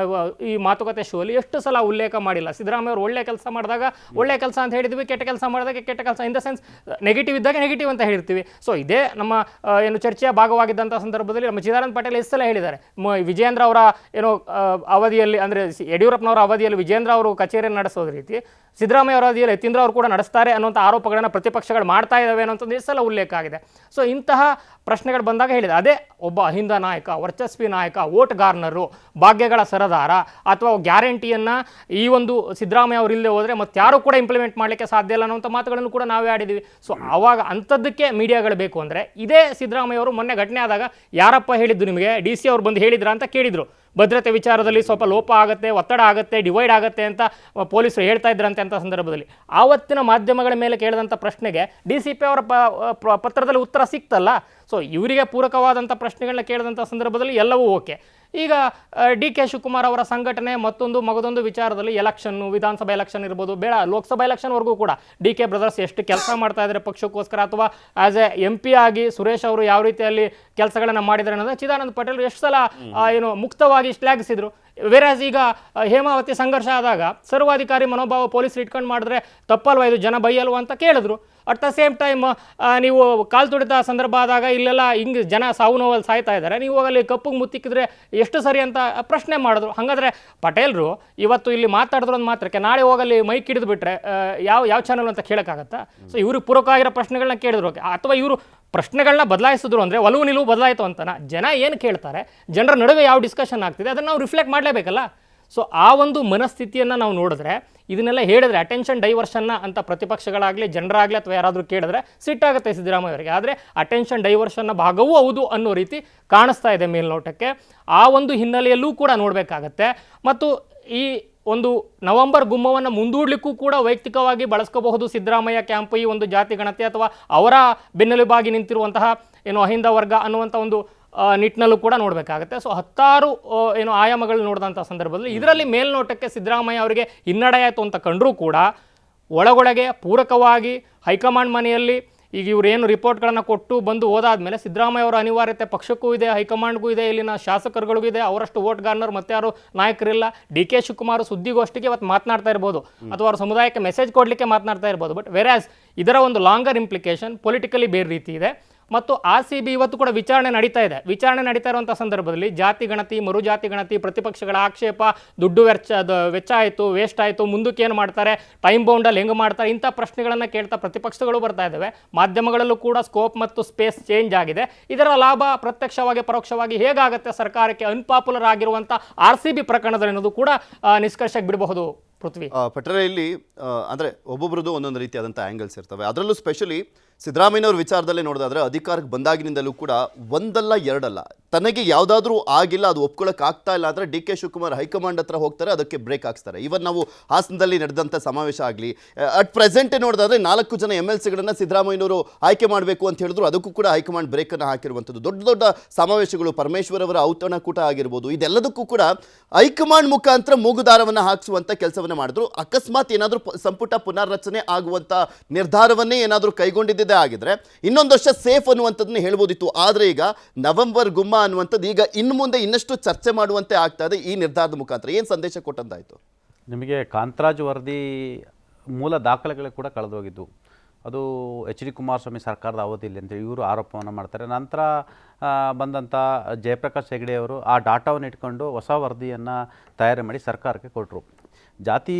ಈ ಮಾತುಕತೆ ಶೋಲಿ ಎಷ್ಟು ಸಲ ಉಲ್ಲೇಖ ಮಾಡಿಲ್ಲ, ಸಿದ್ದರಾಮಯ್ಯ ಅವರು ಒಳ್ಳೆ ಕೆಲಸ ಮಾಡಿದಾಗ ಒಳ್ಳೆ ಕೆಲಸ ಅಂತ ಹೇಳಿದ್ವಿ, ಕೆಟ್ಟ ಕೆಲಸ ಮಾಡಿದಾಗ ಕೆಟ್ಟ ಕೆಲಸ, ಇನ್ ದ ಸೆನ್ಸ್ ನೆಗೆಟಿವ್ ಇದ್ದಾಗ ನೆಗೆಟಿವ್ ಅಂತ ಹೇಳ್ತೀವಿ. ಸೊ ಇದೇ ನಮ್ಮ ಚರ್ಚೆಯ ಭಾಗವಾಗಿದ್ದಂಥ ಸಂದರ್ಭದಲ್ಲಿ ನಮ್ಮ ಚಿದಾನಂದ ಪಟೇಲ್ ಎಷ್ಟು ಸಲ ಹೇಳಿದ್ದಾರೆ, ವಿಜೇಂದ್ರ ಅವರ ಅವಧಿಯಲ್ಲಿ, ಅಂದರೆ ಯಡಿಯೂರಪ್ಪನವರ ಅವಧಿಯಲ್ಲಿ ವಿಜೇಂದ್ರ ಅವರು ಕಚೇರಿಯನ್ನು ನಡೆಸೋದ ರೀತಿ ಸಿದ್ದರಾಮಯ್ಯ ಅವರ ಅವಧಿಯಲ್ಲಿ ಯತೀಂದ್ರ ಅವರು ಕೂಡ ನಡೆಸ್ತಾರೆ ಅನ್ನುವಂಥ ಆರೋಪಗಳನ್ನು ಪ್ರತಿಪಕ್ಷಗಳು ಮಾಡ್ತಾ ಇದ್ದಾವೆ ಅನ್ನೋಂಥದ್ದು ಎಷ್ಟು ಸಲ ಉಲ್ಲೇಖ ಆಗಿದೆ. ಸೊ ಇಂತಹ ಪ್ರಶ್ನೆಗಳು ಬಂದಾಗ ಹೇಳಿದೆ, ಅದೇ ಒಬ್ಬ ಅಹಿಂದ ನಾಯಕ, ವರ್ಚಸ್ವಿ ನಾಯಕ, ವೋಟ್ ಗಾರ್ನರು, ಭಾಗ್ಯಗಳ ಸರದಾರ ಅಥವಾ ಗ್ಯಾರಂಟಿಯನ್ನು ಈ ಒಂದು ಸಿದ್ದರಾಮಯ್ಯ ಅವರು ಇಲ್ಲದೆ ಹೋದರೆ ಮತ್ತೆ ಯಾರು ಕೂಡ ಇಂಪ್ಲಿಮೆಂಟ್ ಮಾಡಲಿಕ್ಕೆ ಸಾಧ್ಯ ಇಲ್ಲ ಅನ್ನೋಂಥ ಮಾತುಗಳನ್ನು ಕೂಡ ನಾವೇ ಆಡಿದ್ದೀವಿ. ಸೊ ಆವಾಗ ಅಂಥದ್ದಕ್ಕೆ ಮೀಡಿಯಾಗಳು ಬೇಕು ಅಂದರೆ, ಇದೇ ಸಿದ್ದರಾಮಯ್ಯ ಅವರು ಮೊನ್ನೆ ಘಟನೆ ಆದಾಗ ಯಾರಪ್ಪ ಹೇಳಿದ್ದು ನಿಮಗೆ, DC ಅವರು ಬಂದು ಹೇಳಿದ್ರಾ ಅಂತ ಕೇಳಿದರು. ಭದ್ರತೆ ವಿಚಾರದಲ್ಲಿ ಸ್ವಲ್ಪ ಲೋಪ ಆಗುತ್ತೆ, ಒತ್ತಡ ಆಗುತ್ತೆ, ಡಿವೈಡ್ ಆಗುತ್ತೆ ಅಂತ ಪೊಲೀಸರು ಹೇಳ್ತಾ ಇದ್ರಂತೆ. ಅಂತ ಸಂದರ್ಭದಲ್ಲಿ ಆವತ್ತಿನ ಮಾಧ್ಯಮಗಳ ಮೇಲೆ ಕೇಳಿದಂಥ ಪ್ರಶ್ನೆಗೆ DCP ಅವರ ಪತ್ರದಲ್ಲಿ ಉತ್ತರ ಸಿಕ್ತಲ್ಲ. ಸೊ ಇವರಿಗೆ ಪೂರಕವಾದಂಥ ಪ್ರಶ್ನೆಗಳನ್ನ ಕೇಳಿದಂಥ ಸಂದರ್ಭದಲ್ಲಿ ಎಲ್ಲವೂ ಓಕೆ. ಈಗ ಡಿ ಕೆ ಶಿವಕುಮಾರ್ ಅವರ ಸಂಘಟನೆ ಮಗದೊಂದು ವಿಚಾರದಲ್ಲಿ ಎಲೆಕ್ಷನ್ನು, ವಿಧಾನಸಭಾ ಎಲೆಕ್ಷನ್ ಇರ್ಬೋದು, ಬೇಡ ಲೋಕಸಭಾ ಎಲೆಕ್ಷನ್ವರೆಗೂ ಕೂಡ DK ಬ್ರದರ್ಸ್ ಎಷ್ಟು ಕೆಲಸ ಮಾಡ್ತಾ ಇದ್ದಾರೆ ಪಕ್ಷಕ್ಕೋಸ್ಕರ, ಅಥವಾ ಆಸ್ ಎ MP ಆಗಿ ಸುರೇಶ್ ಅವರು ಯಾವ ರೀತಿಯಲ್ಲಿ ಕೆಲಸಗಳನ್ನು ಮಾಡಿದ್ದಾರೆ ಅನ್ನೋದು ಚಿದಾನಂದ ಪಟೇಲ್ ಎಷ್ಟು ಸಲ ಮುಕ್ತವಾಗಿ ಶ್ಲಾಘಿಸಿದ್ರು. ವೇರಾಸ್ ಈಗ ಹೇಮಾವತಿ ಸಂಘರ್ಷ ಆದಾಗ ಸರ್ವಾಧಿಕಾರಿ ಮನೋಭಾವ ಪೊಲೀಸರು ಇಟ್ಕೊಂಡು ಮಾಡಿದ್ರೆ ತಪ್ಪಲ್ವಾ, ಇದು ಜನ ಬೈಯಲ್ವಾ ಅಂತ ಕೇಳಿದ್ರು. ಅಟ್ ದ ಸೇಮ್ ಟೈಮ್ ನೀವು ಕಾಲು ತುಳಿತ ಸಂದರ್ಭ ಆದಾಗ ಇಲ್ಲೆಲ್ಲ ಹಿಂಗೆ ಜನ ಸಾವು ನೋವಲ್ಲಿ ಸಾಯ್ತಾ ಇದ್ದಾರೆ, ನೀವು ಹೋಗಲ್ಲಿ ಕಪ್ಪಿಗೆ ಮುತ್ತಿಕ್ಕಿದ್ರೆ ಎಷ್ಟು ಸರಿ ಅಂತ ಪ್ರಶ್ನೆ ಮಾಡಿದ್ರು. ಹಾಗಾದರೆ ಪಟೇಲ್ರು ಇವತ್ತು ಇಲ್ಲಿ ಮಾತಾಡಿದ್ರು ಒಂದು ಮಾತ್ರಕ್ಕೆ ನಾಳೆ ಹೋಗಲ್ಲಿ ಮೈಕ್ ಹಿಡಿದು ಬಿಟ್ರೆ ಯಾವ ಚಾನಲ್ ಅಂತ ಕೇಳೋಕ್ಕಾಗತ್ತಾ? ಸೊ ಇವ್ರಿಗೆ ಪೂರಕ ಆಗಿರೋ ಪ್ರಶ್ನೆಗಳನ್ನ ಕೇಳಿದ್ರು, ಅಥವಾ ಇವರು ಪ್ರಶ್ನೆಗಳನ್ನ ಬದಲಾಯಿಸಿದ್ರು ಅಂದರೆ ಒಲವು ನಿಲುವು ಬದಲಾಯಿತು ಅಂತನ ಜನ ಏನು ಕೇಳ್ತಾರೆ, ಜನರ ನಡುವೆ ಯಾವ ಡಿಸ್ಕಷನ್ ಆಗ್ತಿದೆ ಅದನ್ನು ನಾವು ರಿಫ್ಲೆಕ್ಟ್ ಮಾಡಲೇಬೇಕಲ್ಲ. ಸೊ ಆ ಒಂದು ಮನಸ್ಥಿತಿಯನ್ನು ನಾವು ನೋಡಿದ್ರೆ, ಇದನ್ನೆಲ್ಲ ಹೇಳಿದ್ರೆ ಅಟೆನ್ಷನ್ ಡೈವರ್ಷನ್ನ ಅಂತ ಪ್ರತಿಪಕ್ಷಗಳಾಗಲಿ ಜನರಾಗಲಿ ಅಥವಾ ಯಾರಾದರೂ ಕೇಳಿದ್ರೆ ಸಿಟ್ಟಾಗುತ್ತೆ ಸಿದ್ದರಾಮಯ್ಯ ಅವರಿಗೆ. ಆದರೆ ಅಟೆನ್ಷನ್ ಡೈವರ್ಷನ್ನ ಭಾಗವೂ ಹೌದು ಅನ್ನೋ ರೀತಿ ಕಾಣಿಸ್ತಾ ಇದೆ ಮೇಲ್ನೋಟಕ್ಕೆ. ಆ ಒಂದು ಹಿನ್ನೆಲೆಯಲ್ಲೂ ಕೂಡ ನೋಡಬೇಕಾಗತ್ತೆ. ಮತ್ತು ಈ ಒಂದು ನವೆಂಬರ್ ಗುಮ್ಮವನ್ನು ಮುಂದೂಡಲಿಕ್ಕೂ ಕೂಡ ವೈಯಕ್ತಿಕವಾಗಿ ಬಳಸ್ಕೋಬಹುದು ಸಿದ್ದರಾಮಯ್ಯ ಕ್ಯಾಂಪ್ ಈ ಒಂದು ಜಾತಿ ಗಣತಿ ಅಥವಾ ಅವರ ಬೆನ್ನೆಲುಬಾಗಿ ನಿಂತಿರುವಂತಹ ಏನು ಅಹಿಂದ ವರ್ಗ ಅನ್ನುವಂಥ ಒಂದು ನಿಟ್ಟಿನಲ್ಲೂ ಕೂಡ ನೋಡಬೇಕಾಗುತ್ತೆ. ಸೊ 10 ಏನು ಆಯಾಮಗಳು ನೋಡಿದಂಥ ಸಂದರ್ಭದಲ್ಲಿ ಇದರಲ್ಲಿ ಮೇಲ್ನೋಟಕ್ಕೆ ಸಿದ್ದರಾಮಯ್ಯ ಅವರಿಗೆ ಹಿನ್ನಡೆ ಆಯಿತು ಅಂತ ಕಂಡರೂ ಕೂಡ ಒಳಗೊಳಗೆ ಪೂರಕವಾಗಿ ಹೈಕಮಾಂಡ್ ಮನೆಯಲ್ಲಿ ಈಗ ಇವರು ಏನು ರಿಪೋರ್ಟ್ಗಳನ್ನು ಕೊಟ್ಟು ಬಂದು ಹೋದಾದ್ಮೇಲೆ ಸಿದ್ದರಾಮಯ್ಯ ಅವರ ಅನಿವಾರ್ಯತೆ ಪಕ್ಷಕ್ಕೂ ಇದೆ, ಹೈಕಮಾಂಡ್ಗೂ ಇದೆ, ಇಲ್ಲಿನ ಶಾಸಕರುಗಳಿಗೂ ಇದೆ. ಅವರಷ್ಟು ವೋಟ್ ಗಾರ್ನರ್ ಮತ್ತೆ ಯಾರು ನಾಯಕರಿಲ್ಲ. DK ಶಿವಕುಮಾರ್ ಸುದ್ದಿಗೋಷ್ಠಿಗೆ ಇವತ್ತು ಮಾತನಾಡ್ತಾ ಇರ್ಬೋದು ಅಥವಾ ಅವರ ಸಮುದಾಯಕ್ಕೆ ಮೆಸೇಜ್ ಕೊಡಲಿಕ್ಕೆ ಮಾತನಾಡ್ತಾ ಇರ್ಬೋದು. ಬಟ್ ವೆರಾಸ್ ಇದರ ಒಂದು ಲಾಂಗರ್ ಇಂಪ್ಲಿಕೇಶನ್ ಪೊಲಿಟಿಕಲಿ ಬೇರೆ ರೀತಿ ಇದೆ. ಮತ್ತು RCB ಇವತ್ತು ಕೂಡ ವಿಚಾರಣೆ ನಡೀತಾ ಇದೆ. ವಿಚಾರಣೆ ನಡೀತಾ ಇರುವಂಥ ಸಂದರ್ಭದಲ್ಲಿ ಜಾತಿ ಗಣತಿ, ಮರು ಜಾತಿ ಗಣತಿ, ಪ್ರತಿಪಕ್ಷಗಳ ಆಕ್ಷೇಪ, ದುಡ್ಡು ವೆಚ್ಚ ಆಯಿತು, ವೇಸ್ಟ್ ಆಯಿತು, ಮುಂದಕ್ಕೆ ಏನು ಮಾಡ್ತಾರೆ, ಟೈಮ್ ಬೌಂಡಲ್ಲಿ ಹೆಂಗೆ ಮಾಡ್ತಾರೆ, ಇಂಥ ಪ್ರಶ್ನೆಗಳನ್ನು ಕೇಳ್ತಾ ಪ್ರತಿಪಕ್ಷಗಳು ಬರ್ತಾ ಇದ್ದಾವೆ. ಮಾಧ್ಯಮಗಳಲ್ಲೂ ಕೂಡ ಸ್ಕೋಪ್ ಮತ್ತು ಸ್ಪೇಸ್ ಚೇಂಜ್ ಆಗಿದೆ. ಇದರ ಲಾಭ ಪ್ರತ್ಯಕ್ಷವಾಗಿ ಪರೋಕ್ಷವಾಗಿ ಹೇಗಾಗುತ್ತೆ ಸರ್ಕಾರಕ್ಕೆ ಅನ್ಪಾಪ್ಯುಲರ್ ಆಗಿರುವಂಥ RCB ಪ್ರಕರಣದಲ್ಲಿ ಅನ್ನೋದು ಕೂಡ ನಿಷ್ಕರ್ಷಕ್ಕೆ ಬಿಡಬಹುದು. ಪೃಥ್ವಿ ಪಟೇಲ್, ಇಲ್ಲಿ ಅಂದರೆ ಒಬ್ಬೊಬ್ರದ್ದು ಒಂದೊಂದು ರೀತಿಯಾದಂಥ ಆ್ಯಂಗಲ್ಸ್ ಇರ್ತವೆ. ಅದರಲ್ಲೂ ಸ್ಪೆಷಲಿ ಸಿದ್ದರಾಮಯ್ಯನವ್ರ ವಿಚಾರದಲ್ಲೇ ನೋಡೋದಾದ್ರೆ ಅಧಿಕಾರಕ್ಕೆ ಬಂದಾಗಿನಿಂದಲೂ ಕೂಡ ಒಂದಲ್ಲ ಎರಡಲ್ಲ ತನಗೆ ಯಾವುದಾದ್ರೂ ಆಗಿಲ್ಲ, ಅದು ಒಪ್ಕೊಳ್ಳೋಕೆ ಆಗ್ತಾ ಇಲ್ಲ ಅಂದರೆ DK ಶಿವಕುಮಾರ್ ಹೈಕಮಾಂಡ್ ಹತ್ರ ಹೋಗ್ತಾರೆ, ಅದಕ್ಕೆ ಬ್ರೇಕ್ ಹಾಕ್ಸ್ತಾರೆ. ಇವನ್ ನಾವು ಹಾಸನದಲ್ಲಿ ನಡೆದಂಥ ಸಮಾವೇಶ ಆಗಲಿ, ಅಟ್ ಪ್ರೆಸೆಂಟ್ ನೋಡೋದಾದ್ರೆ 4 ಜನ MLCಗಳನ್ನು ಸಿದ್ದರಾಮಯ್ಯನವರು ಆಯ್ಕೆ ಮಾಡಬೇಕು ಅಂತ ಹೇಳಿದ್ರು, ಅದಕ್ಕೂ ಕೂಡ ಹೈಕಮಾಂಡ್ ಬ್ರೇಕನ್ನು ಹಾಕಿರುವಂಥದ್ದು. ದೊಡ್ಡ ದೊಡ್ಡ ಸಮಾವೇಶಗಳು, ಪರಮೇಶ್ವರ್ ಅವರ ಔತಣಕೂಟ ಆಗಿರ್ಬೋದು, ಇದೆಲ್ಲದಕ್ಕೂ ಕೂಡ ಹೈಕಮಾಂಡ್ ಮುಖಾಂತರ ಮೂಗುದಾರವನ್ನು ಹಾಕಿಸುವಂಥ ಕೆಲಸವನ್ನು ಮಾಡಿದ್ರು. ಅಕಸ್ಮಾತ್ ಏನಾದರೂ ಸಂಪುಟ ಪುನರ್ರಚನೆ ಆಗುವಂಥ ನಿರ್ಧಾರವನ್ನೇ ಏನಾದರೂ ಕೈಗೊಂಡಿದ್ದೇ ಆಗಿದ್ರೆ ಇನ್ನೊಂದು ವರ್ಷ ಸೇಫ್ ಅನ್ನುವಂಥದ್ದನ್ನ ಹೇಳ್ಬೋದಿತ್ತು. ಆದರೆ ಈಗ ನವೆಂಬರ್ ಗುಮ್ಮ ಅನ್ನುವಂಥದ್ದು ಈಗ ಇನ್ನು ಮುಂದೆ ಇನ್ನಷ್ಟು ಚರ್ಚೆ ಮಾಡುವಂತೆ ಆಗ್ತಾ ಇದೆ. ಈ ನಿರ್ಧಾರದ ಮುಖಾಂತರ ಏನು ಸಂದೇಶ ಕೊಟ್ಟಂತಾಯಿತು? ನಿಮಗೆ ಕಾಂತರಾಜ್ ವರದಿ ಮೂಲ ದಾಖಲೆಗಳು ಕೂಡ ಕಳೆದೋಗಿದ್ದು, ಅದು HD ಕುಮಾರಸ್ವಾಮಿ ಸರ್ಕಾರದ ಅವಧಿಯಲ್ಲಿ ಅಂತೇಳಿ ಇವರು ಆರೋಪವನ್ನು ಮಾಡ್ತಾರೆ. ನಂತರ ಬಂದಂಥ ಜಯಪ್ರಕಾಶ್ ಹೆಗಡೆ ಅವರು ಆ ಡಾಟಾವನ್ನು ಇಟ್ಕೊಂಡು ಹೊಸ ವರದಿಯನ್ನು ತಯಾರಿ ಮಾಡಿ ಸರ್ಕಾರಕ್ಕೆ ಕೊಟ್ಟರು. ಜಾತಿ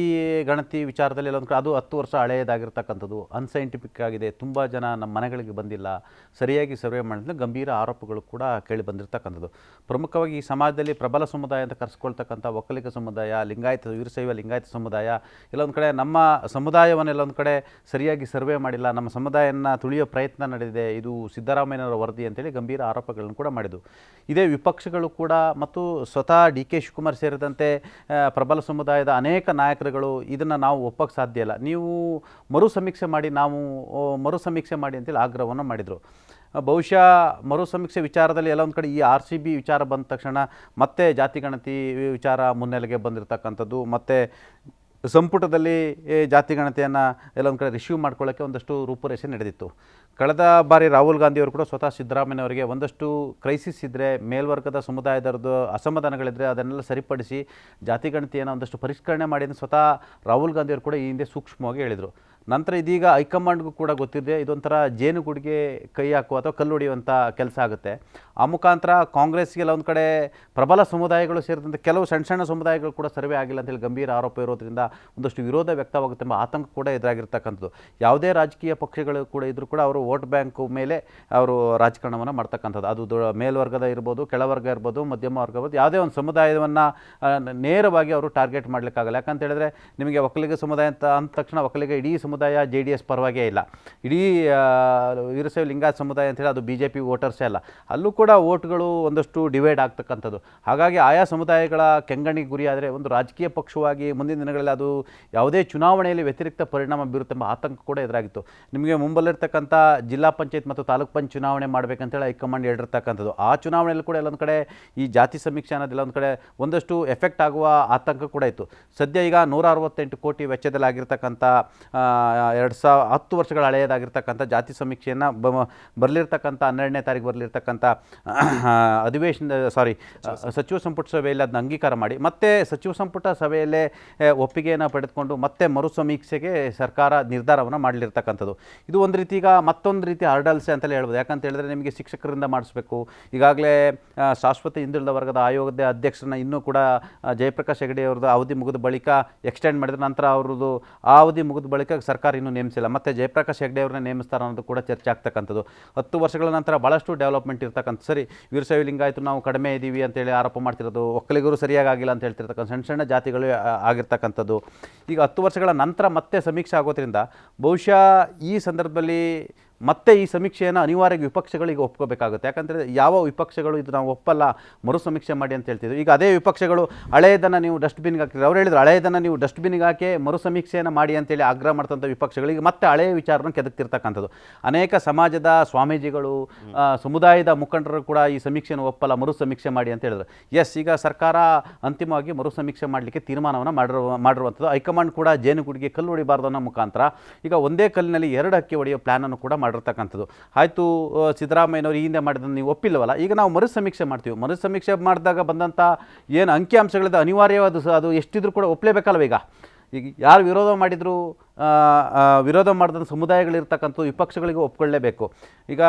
ಗಣತಿ ವಿಚಾರದಲ್ಲಿ ಎಲ್ಲೊಂದು ಅದು 10 ವರ್ಷ ಹಳೆಯದಾಗಿರ್ತಕ್ಕಂಥದ್ದು, ಅನ್ಸೈಂಟಿಫಿಕ್ ಆಗಿದೆ, ತುಂಬ ಜನ ನಮ್ಮ ಮನೆಗಳಿಗೆ ಬಂದಿಲ್ಲ, ಸರಿಯಾಗಿ ಸರ್ವೆ ಮಾಡಿದ್ರೆ ಗಂಭೀರ ಆರೋಪಗಳು ಕೂಡ ಕೇಳಿ ಬಂದಿರತಕ್ಕಂಥದ್ದು. ಪ್ರಮುಖವಾಗಿ ಈ ಸಮಾಜದಲ್ಲಿ ಪ್ರಬಲ ಸಮುದಾಯ ಅಂತ ಕರೆಸ್ಕೊಳ್ತಕ್ಕಂಥ ಒಕ್ಕಲಿಗ ಸಮುದಾಯ, ಲಿಂಗಾಯತ ವೀರಶೈವ ಲಿಂಗಾಯತ ಸಮುದಾಯ, ಎಲ್ಲೊಂದು ಕಡೆ ನಮ್ಮ ಸಮುದಾಯವನ್ನು ಎಲ್ಲೊಂದು ಕಡೆ ಸರಿಯಾಗಿ ಸರ್ವೆ ಮಾಡಿಲ್ಲ, ನಮ್ಮ ಸಮುದಾಯನ ತುಳಿಯೋ ಪ್ರಯತ್ನ ನಡೆದಿದೆ, ಇದು ಸಿದ್ದರಾಮಯ್ಯನವರ ವರದಿ ಅಂತೇಳಿ ಗಂಭೀರ ಆರೋಪಗಳನ್ನು ಕೂಡ ಮಾಡಿದ್ದು. ಇದೇ ವಿಪಕ್ಷಗಳು ಕೂಡ ಮತ್ತು ಸ್ವತಃ DK ಶಿವಕುಮಾರ್ ಸೇರಿದಂತೆ ಪ್ರಬಲ ಸಮುದಾಯದ ಅನೇಕ ನಾಯಕರುಗಳು ಇದನ್ನು ನಾವು ಒಪ್ಪಕ್ಕೆ ಸಾಧ್ಯ ಇಲ್ಲ, ನೀವು ಮರು ಸಮೀಕ್ಷೆ ಮಾಡಿ ಅಂತೇಳಿ ಆಗ್ರಹವನ್ನು ಮಾಡಿದರು. ಬಹುಶಃ ಮರು ಸಮೀಕ್ಷೆ ವಿಚಾರದಲ್ಲಿ ಎಲ್ಲೊಂದು ಕಡೆ ಈ RCB ವಿಚಾರ ಬಂದ ತಕ್ಷಣ ಮತ್ತೆ ಜಾತಿ ಗಣತಿ ವಿಚಾರ ಮುನ್ನೆಲೆಗೆ ಬಂದಿರತಕ್ಕಂಥದ್ದು, ಮತ್ತು ಸಂಪುಟದಲ್ಲಿ ಜಾತಿ ಗಣತಿಯನ್ನು ಎಲ್ಲೊಂದು ಕಡೆ ರಿಸೀವ್ ಮಾಡ್ಕೊಳ್ಳೋಕ್ಕೆ ಒಂದಷ್ಟು ರೂಪುರೇಷೆ ನಡೆದಿತ್ತು. ಕಳೆದ ಬಾರಿ ರಾಹುಲ್ ಗಾಂಧಿಯವರು ಕೂಡ ಸ್ವತಃ ಸಿದ್ದರಾಮಯ್ಯನವರಿಗೆ ಒಂದಷ್ಟು ಕ್ರೈಸಿಸ್ ಇದ್ದರೆ, ಮೇಲ್ವರ್ಗದ ಸಮುದಾಯದವ್ರದ್ದು ಅಸಮಾಧಾನಗಳಿದ್ದರೆ ಅದನ್ನೆಲ್ಲ ಸರಿಪಡಿಸಿ ಜಾತಿ ಗಣತಿಯನ್ನು ಒಂದಷ್ಟು ಪರಿಷ್ಕರಣೆ ಮಾಡಿ ಅಂತ ಸ್ವತಃ ರಾಹುಲ್ ಗಾಂಧಿಯವರು ಕೂಡ ಈ ಹಿಂದೆ ಸೂಕ್ಷ್ಮವಾಗಿ ಹೇಳಿದರು. ನಂತರ ಇದೀಗ ಹೈಕಮಾಂಡ್ಗೂ ಕೂಡ ಗೊತ್ತಿದೆ, ಇದೊಂಥರ ಜೇನುಗೂಡಿಗೆ ಕೈ ಹಾಕುವ ಅಥವಾ ಕಲ್ಲು ಹೊಡೆಯುವಂಥ ಕೆಲಸ ಆಗುತ್ತೆ. ಆ ಮುಖಾಂತರ ಕಾಂಗ್ರೆಸ್ಗೆಲ್ಲ ಒಂದು ಕಡೆ ಪ್ರಬಲ ಸಮುದಾಯಗಳು ಸೇರಿದಂತೆ ಕೆಲವು ಸಣ್ಣ ಸಮುದಾಯಗಳು ಕೂಡ ಸರ್ವೆ ಆಗಿಲ್ಲ ಅಂತೇಳಿ ಗಂಭೀರ ಆರೋಪ ಇರೋದ್ರಿಂದ ಒಂದಷ್ಟು ವಿರೋಧ ವ್ಯಕ್ತವಾಗುತ್ತೆ ಎಂಬ ಆತಂಕ ಕೂಡ ಎದುರಾಗಿರ್ತಕ್ಕಂಥದ್ದು. ಯಾವುದೇ ರಾಜಕೀಯ ಪಕ್ಷಗಳು ಕೂಡ ಇದ್ರೂ ಕೂಡ ಅವರು ವೋಟ್ ಬ್ಯಾಂಕ್ ಮೇಲೆ ಅವರು ರಾಜಕಾರಣವನ್ನು ಮಾಡ್ತಕ್ಕಂಥದ್ದು. ಅದು ಮೇಲ್ವರ್ಗದ ಇರ್ಬೋದು, ಕೆಳವರ್ಗ ಇರ್ಬೋದು, ಮಧ್ಯಮ ವರ್ಗ ಇರ್ಬೋದು, ಯಾವುದೇ ಒಂದು ಸಮುದಾಯವನ್ನು ನೇರವಾಗಿ ಅವರು ಟಾರ್ಗೆಟ್ ಮಾಡಲಿಕ್ಕಾಗಲ್ಲ. ಯಾಕಂತ ಹೇಳಿದ್ರೆ ನಿಮಗೆ ಒಕ್ಕಲಿಗ ಸಮುದಾಯ ಅಂತ ಅಂದ ತಕ್ಷಣ ಒಕ್ಕಲಿಗ ಇಡೀ ಸಮುದಾಯ JDS ಪರವಾಗೇ ಇಲ್ಲ, ಇಡೀ ವೀರಶೈವ ಲಿಂಗಾಯತ ಸಮುದಾಯ ಅಂತೇಳಿ ಅದು BJP ವೋಟರ್ಸೇ ಅಲ್ಲ, ಅಲ್ಲೂ ಕೂಡ ವೋಟ್ಗಳು ಒಂದಷ್ಟು ಡಿವೈಡ್ ಆಗ್ತಕ್ಕಂಥದ್ದು. ಹಾಗಾಗಿ ಆಯಾ ಸಮುದಾಯಗಳ ಕೆಂಗಣಿಗೆ ಗುರಿಯಾದರೆ ಒಂದು ರಾಜಕೀಯ ಪಕ್ಷವಾಗಿ ಮುಂದಿನ ದಿನಗಳಲ್ಲಿ ಅದು ಯಾವುದೇ ಚುನಾವಣೆಯಲ್ಲಿ ವ್ಯತಿರಿಕ್ತ ಪರಿಣಾಮ ಬೀರುತ್ತೆಂಬ ಆತಂಕ ಕೂಡ ಎದುರಾಗಿತ್ತು. ನಿಮಗೆ ಮುಂಬಲ್ಲಿರ್ತಕ್ಕಂಥ ಜಿಲ್ಲಾ ಪಂಚಾಯತ್ ಮತ್ತು ತಾಲೂಕು ಪಂಚಾಯತ್ ಚುನಾವಣೆ ಮಾಡಬೇಕಂತೇಳಿ ಹೈಕಮಾಂಡ್ ಹೇಳಿರ್ತಕ್ಕಂಥದ್ದು. ಆ ಚುನಾವಣೆಯಲ್ಲಿ ಕೂಡ ಎಲ್ಲೊಂದು ಕಡೆ ಈ ಜಾತಿ ಸಮೀಕ್ಷೆ ಅನ್ನೋದಿಲ್ಲ ಒಂದು ಕಡೆ ಒಂದಷ್ಟು ಎಫೆಕ್ಟ್ ಆಗುವ ಆತಂಕ ಕೂಡ ಇತ್ತು. ಸದ್ಯ ಈಗ 168 ಕೋಟಿ ವೆಚ್ಚದಲ್ಲಿ ಆಗಿರ್ತಕ್ಕಂಥ 10 ವರ್ಷಗಳ ಹಳೆಯದಾಗಿರ್ತಕ್ಕಂಥ ಜಾತಿ ಸಮೀಕ್ಷೆಯನ್ನು ಬರಲಿರ್ತಕ್ಕಂಥ 12ನೇ ತಾರೀಕು ಬರಲಿರ್ತಕ್ಕಂಥ ಸಚಿವ ಸಂಪುಟ ಸಭೆಯಲ್ಲಿ ಅದನ್ನ ಅಂಗೀಕಾರ ಮಾಡಿ ಮತ್ತೆ ಸಚಿವ ಸಂಪುಟ ಸಭೆಯಲ್ಲೇ ಒಪ್ಪಿಗೆಯನ್ನು ಪಡೆದುಕೊಂಡು ಮತ್ತೆ ಮರು ಸಮೀಕ್ಷೆಗೆ ಸರ್ಕಾರ ನಿರ್ಧಾರವನ್ನು ಮಾಡಲಿರ್ತಕ್ಕಂಥದ್ದು. ಇದು ಒಂದು ರೀತಿ ಈಗ ಮತ್ತೊಂದು ರೀತಿ ಹರ್ಡಲ್ಸೆ ಅಂತಲೇ ಹೇಳ್ಬೋದು. ಯಾಕಂತ ಹೇಳಿದ್ರೆ ನಿಮಗೆ ಶಿಕ್ಷಕರಿಂದ ಮಾಡಿಸ್ಬೇಕು. ಈಗಾಗಲೇ ಶಾಶ್ವತ ಹಿಂದುಳಿದ ವರ್ಗದ ಆಯೋಗದ ಅಧ್ಯಕ್ಷರನ್ನ ಇನ್ನೂ ಕೂಡ ಜಯಪ್ರಕಾಶ್ ಹೆಗಡೆ ಅವ್ರದ್ದು ಅವಧಿ ಮುಗಿದ ಬಳಿಕ ಎಕ್ಸ್ಟೆಂಡ್ ಮಾಡಿದ ನಂತರ ಅವ್ರದ್ದು ಆ ಅವಧಿ ಮುಗಿದ ಬಳಿಕ ಸರ್ಕಾರ ಇನ್ನೂ ನೇಮಿಸಿಲ್ಲ. ಮತ್ತೆ ಜಯಪ್ರಕಾಶ್ ಹೆಗಡೆ ಅವ್ರನ್ನ ನೇಮಿಸ್ತಾರೆ ಅನ್ನೋದು ಕೂಡ ಚರ್ಚೆ ಆಗ್ತಕ್ಕಂಥದ್ದು. 10 ವರ್ಷಗಳ ನಂತರ ಭಾಳಷ್ಟು ಡೆವಲಪ್ಮೆಂಟ್ ಇರ್ತಕ್ಕಂಥ. ಸರಿ, ವೀರಶೈವ ಲಿಂಗಾಯತು ನಾವು ಕಡಿಮೆ ಇದ್ದೀವಿ ಅಂತೇಳಿ ಆರೋಪ ಮಾಡ್ತಿರೋದು, ಒಕ್ಕಲಿಗರು ಸರಿಯಾಗಿ ಆಗಿಲ್ಲ ಅಂತ ಹೇಳ್ತಿರ್ತಕ್ಕಂಥ ಸಣ್ಣ ಸಣ್ಣ ಜಾತಿಗಳು ಆಗಿರ್ತಕ್ಕಂಥದ್ದು. ಈಗ 10 ವರ್ಷಗಳ ನಂತರ ಮತ್ತೆ ಸಮೀಕ್ಷೆ ಆಗೋದ್ರಿಂದ ಬಹುಶಃ ಈ ಸಂದರ್ಭದಲ್ಲಿ ಮತ್ತೆ ಈ ಸಮೀಕ್ಷೆಯನ್ನು ಅನಿವಾರ್ಯ ವಿಪಕ್ಷಗಳಿಗೆ ಒಪ್ಕೋಬೇಕಾಗುತ್ತೆ. ಯಾಕಂದರೆ ಯಾವ ವಿಪಕ್ಷಗಳು ಇದು ನಾವು ಒಪ್ಪಲ್ಲ, ಮರು ಸಮೀಕ್ಷೆ ಮಾಡಿ ಅಂತ ಹೇಳ್ತಿದ್ರು. ಈಗ ಅದೇ ವಿಪಕ್ಷಗಳು ಹಳೆಯದನ್ನು ನೀವು ಡಸ್ಟ್ಬಿನ್ಗೆ ಹಾಕಿದ್ರು. ಅವ್ರು ಹೇಳಿದ್ರು ಹಳೆಯದನ್ನು ನೀವು ಡಸ್ಟ್ಬಿನ್ಗೆ ಹಾಕಿ ಮರು ಸಮೀಕ್ಷೆಯನ್ನು ಮಾಡಿ ಅಂತೇಳಿ ಆಗ್ರಹ ಮಾಡ್ತಂಥ ವಿಪಕ್ಷಗಳಿಗೆ ಮತ್ತೆ ಹಳೆಯ ವಿಚಾರನ ಕೆದಕ್ತಿರ್ತಕ್ಕಂಥದ್ದು. ಅನೇಕ ಸಮಾಜದ ಸ್ವಾಮೀಜಿಗಳು, ಸಮುದಾಯದ ಮುಖಂಡರು ಕೂಡ ಈ ಸಮೀಕ್ಷೆಯನ್ನು ಒಪ್ಪಲ್ಲ, ಮರು ಸಮೀಕ್ಷೆ ಮಾಡಿ ಅಂತ ಹೇಳಿದ್ರು. ಎಸ್, ಈಗ ಸರ್ಕಾರ ಅಂತಿಮವಾಗಿ ಮರು ಸಮೀಕ್ಷೆ ಮಾಡಲಿಕ್ಕೆ ತೀರ್ಮಾನವನ್ನು ಮಾಡಿರುವಂಥದ್ದು. ಹೈಕಮಾಂಡ್ ಕೂಡ ಜೇನುಗೂಡಿಗೆ ಕಲ್ಲು ಹೊಡಿಬಾರ್ದು ಅನ್ನೋ ಮುಖಾಂತರ ಈಗ ಒಂದೇ ಕಲ್ಲಿನಲ್ಲಿ 2 ಹಕ್ಕಿ ಹೊಡೆಯೋ ಪ್ಲ್ಯಾನನ್ನು ಕೂಡ ಮಾಡಿರ್ತಕ್ಕಂಥದ್ದು. ಆಯಿತು, ಸಿದ್ದರಾಮಯ್ಯನವರು ಈ ಹಿಂದೆ ಮಾಡಿದ್ದನ್ನು ನೀವು ಒಪ್ಪಿಲ್ಲವಲ್ಲ, ಈಗ ನಾವು ಮರು ಸಮೀಕ್ಷೆ ಮಾಡ್ತೀವಿ. ಮರು ಸಮೀಕ್ಷೆ ಮಾಡಿದಾಗ ಬಂದಂಥ ಏನು ಅಂಕಿಅಂಶಗಳಿಂದ ಅನಿವಾರ್ಯವಾದ ಅದು ಎಷ್ಟಿದ್ರೂ ಕೂಡ ಒಪ್ಪಲೇಬೇಕಲ್ವ. ಈಗ ಯಾರು ವಿರೋಧ ಮಾಡಿದ್ರು, ವಿರೋಧ ಮಾಡಿದ ಸಮುದಾಯಗಳಿರ್ತಕ್ಕಂಥ ವಿಪಕ್ಷಗಳಿಗೆ ಒಪ್ಕೊಳ್ಳೇಬೇಕು. ಈಗ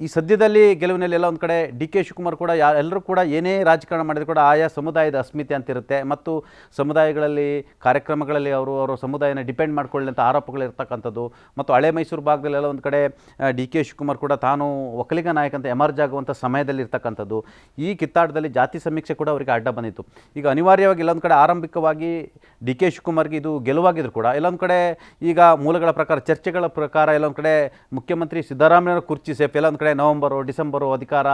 ಈ ಸದ್ಯದಲ್ಲಿ ಗೆಲುವಿನಲ್ಲಿ ಎಲ್ಲ ಒಂದು ಕಡೆ ಡಿ.ಕೆ. ಶಿವಕುಮಾರ್ ಕೂಡ ಎಲ್ಲರೂ ಕೂಡ ಏನೇ ರಾಜಕಾರಣ ಮಾಡಿದ್ರು ಕೂಡ ಆಯಾ ಸಮುದಾಯದ ಅಸ್ಮಿತೆ ಅಂತಿರುತ್ತೆ. ಮತ್ತು ಸಮುದಾಯಗಳಲ್ಲಿ ಕಾರ್ಯಕ್ರಮಗಳಲ್ಲಿ ಅವರ ಸಮುದಾಯನ ಡಿಪೆಂಡ್ ಮಾಡ್ಕೊಳ್ಳಿ ಅಂತ ಆರೋಪಗಳಿರ್ತಕ್ಕಂಥದ್ದು. ಮತ್ತು ಹಳೆ ಮೈಸೂರು ಭಾಗದಲ್ಲೆಲ್ಲ ಒಂದು ಕಡೆ ಡಿ.ಕೆ. ಶಿವಕುಮಾರ್ ಕೂಡ ತಾನು ಒಕ್ಕಲಿಗ ನಾಯಕ ಅಂತ ಎಮರ್ಜ್ ಆಗುವಂಥ ಸಮಯದಲ್ಲಿ ಇರ್ತಕ್ಕಂಥದ್ದು. ಈ ಕಿತ್ತಾಟದಲ್ಲಿ ಜಾತಿ ಸಮೀಕ್ಷೆ ಕೂಡ ಅವರಿಗೆ ಅಡ್ಡ ಬಂದಿತ್ತು. ಈಗ ಅನಿವಾರ್ಯವಾಗಿ ಎಲ್ಲೊಂದು ಕಡೆ ಆರಂಭಿಕವಾಗಿ ಡಿ.ಕೆ. ಶಿವಕುಮಾರ್ಗೆ ಇದು ಗೆಲುವಾಗಿದ್ರು ಕೂಡ ಎಲ್ಲೊಂದು ಕಡೆ ಈಗ ಮೂಲಗಳ ಪ್ರಕಾರ, ಚರ್ಚೆಗಳ ಪ್ರಕಾರ ಎಲ್ಲೊಂದು ಕಡೆ ಮುಖ್ಯಮಂತ್ರಿ ಸಿದ್ದರಾಮಯ್ಯನವರ ಕುರ್ಚಿ ಸೇಫ್, ಎಲ್ಲೊಂದು ಕಡೆ ನವೆಂಬರು ಡಿಸೆಂಬರು ಅಧಿಕಾರ